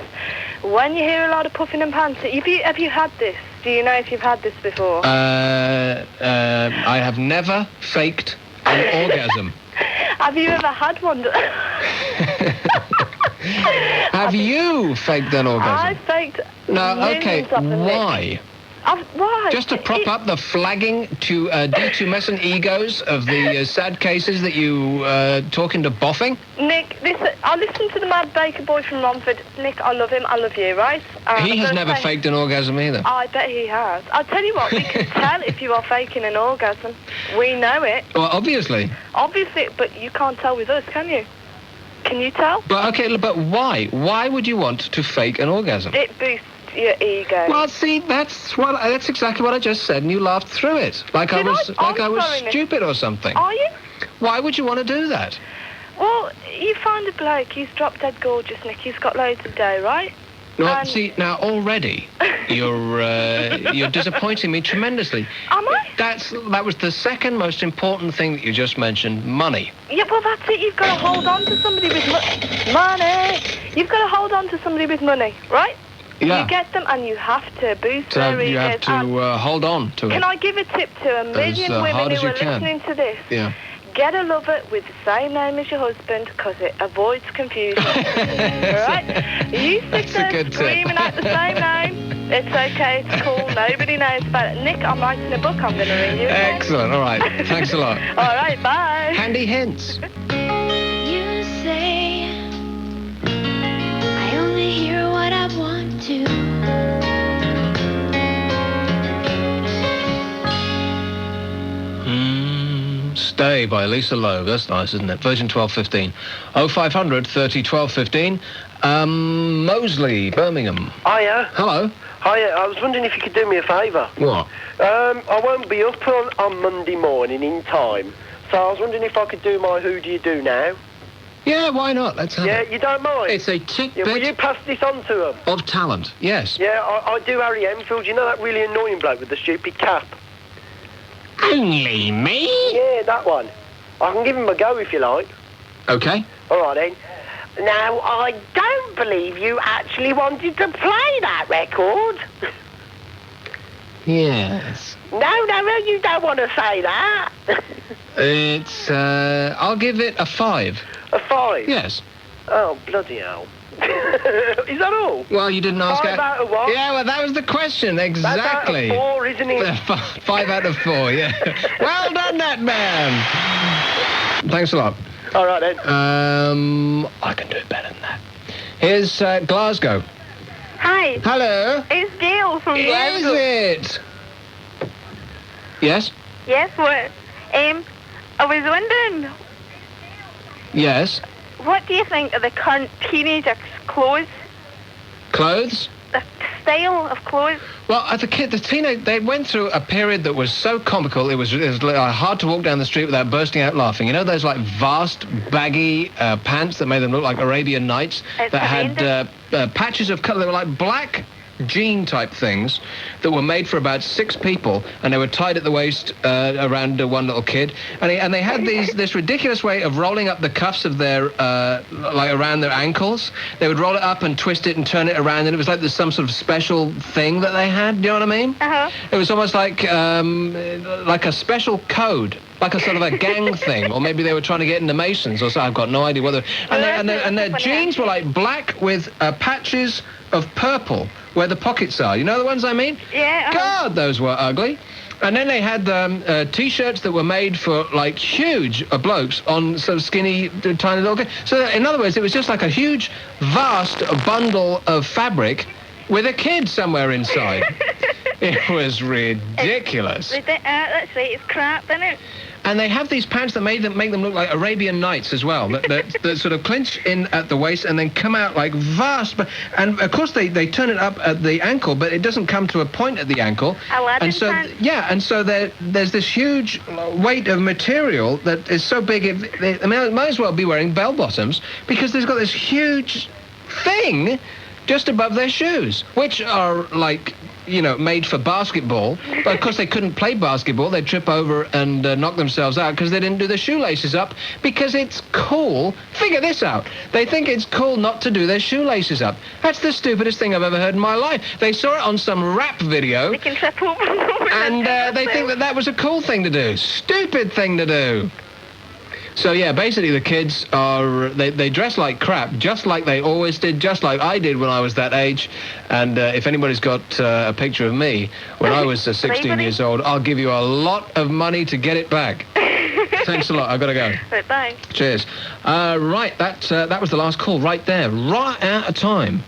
When you hear a lot of puffing and panting, have you had this? Do you know if you've had this before? I have never faked an orgasm. Have you ever had one? Have you faked an orgasm? I faked. No, okay. millions of them, Nick. Why? Why? Just to prop up the flagging to detumescent egos of the sad cases that you talk into boffing? Nick, I listen to the Mad Baker Boy from Romford. Nick, I love him, I love you, right? He has never faked an orgasm either. I bet he has. I'll tell you what, we can tell if you are faking an orgasm. We know it. Well, obviously. Obviously, but you can't tell with us, can you? Can you tell? But okay, but why? Why would you want to fake an orgasm? It boosts your ego. Well, see, that's exactly what I just said, and you laughed through it, like I was sorry, stupid or something. Are you? Why would you want to do that? Well, you find a bloke, he's drop dead gorgeous, Nick. He's got loads of dough, right? No, see, now already you're disappointing me tremendously. Am I? That was the second most important thing that you just mentioned, money. Yeah, well, that's it. You've got to hold on to somebody with money. You've got to hold on to somebody with money, right? Yeah. You get them and you have to boost So their egos. you have to hold on to it. Can I give a tip to a million women hard as who you are can. listening to this? Yeah. Get a lover with the same name as your husband because it avoids confusion. All right? You sit there screaming out the same name. It's okay. It's cool. Nobody knows about it. Nick, I'm writing a book. I'm going to ring you. Okay? Excellent. All right. Thanks a lot. All right. Bye. Handy hints. You say I only hear what I want to. Stay by Lisa Loeb. That's nice, isn't it? Virgin 1215. 0500 30 12 15. Mosley, Birmingham. Hiya. Hello. Hiya. I was wondering if you could do me a favour. What? I won't be up on Monday morning in time So I was wondering if I could do my Who Do You Do now? Yeah, why not? Let's have Yeah, it. you don't mind? It's a tidbit Will you pass this on to them? of talent, yes. Yeah, I do Harry Enfield. You know that really annoying bloke with the stupid cap? Only me? Yeah, that one. I can give him a go if you like. Okay. All right, then. Now, I don't believe you actually wanted to play that record. Yes. No, you don't want to say that. It's, I'll give it a 5. A 5? Yes. Oh, bloody hell. Is that all? Well, you didn't ask 5 out of what? Yeah, well, that was the question, exactly. That's out of 4, isn't it? 5 out of 4, yeah. Well done, that man. Thanks a lot. All right, then. I can do it better than that. Here's Glasgow. Hi. Hello. It's Gail from Glasgow. Is it? Yes? Yes, what? I was wondering, Yes. what do you think of the current teenagers' clothes? Clothes? The style of clothes? Well, as a kid, they went through a period that was so comical, it was hard to walk down the street without bursting out laughing. You know those, like, vast, baggy pants that made them look like Arabian Nights? It's that had patches of colour, they were like black jean type things that were made for about 6 people, and they were tied at the waist around one little kid, and they had this ridiculous way of rolling up the cuffs of their like around their ankles. They would roll it up and twist it and turn it around, and it was like there's some sort of special thing that they had. Do you know what I mean? It was almost like a special code, like a sort of a gang thing, or maybe they were trying to get into Masons or so. I've got no idea whether. And their jeans were like black with patches of purple where the pockets are. You know the ones I mean? Yeah. God, those were ugly. And then they had T-shirts that were made for, like, huge blokes on sort of skinny, tiny little kids. So, in other words, it was just like a huge, vast bundle of fabric with a kid somewhere inside. It was ridiculous. That's right, it's crap, isn't it? And they have these pants that make them look like Arabian Nights as well, that sort of clinch in at the waist and then come out like vast. And of course they turn it up at the ankle, but it doesn't come to a point at the ankle. Aladdin pants. And so there's this huge weight of material that is so big. It might as well be wearing bell bottoms because there's got this huge thing just above their shoes, which are like, you know, made for basketball. But of course they couldn't play basketball. They'd trip over and knock themselves out because they didn't do their shoelaces up because it's cool. Figure this out. They think it's cool not to do their shoelaces up. That's the stupidest thing I've ever heard in my life. They saw it on some rap video. They can trip over and they think that was a cool thing to do. Stupid thing to do. So, yeah, basically the kids are, they dress like crap, just like they always did, just like I did when I was that age. And if anybody's got a picture of me when I was 16 years old, I'll give you a lot of money to get it back. Thanks a lot. I've got to go. Bye. Cheers. Right, that was the last call right there. Right out of time.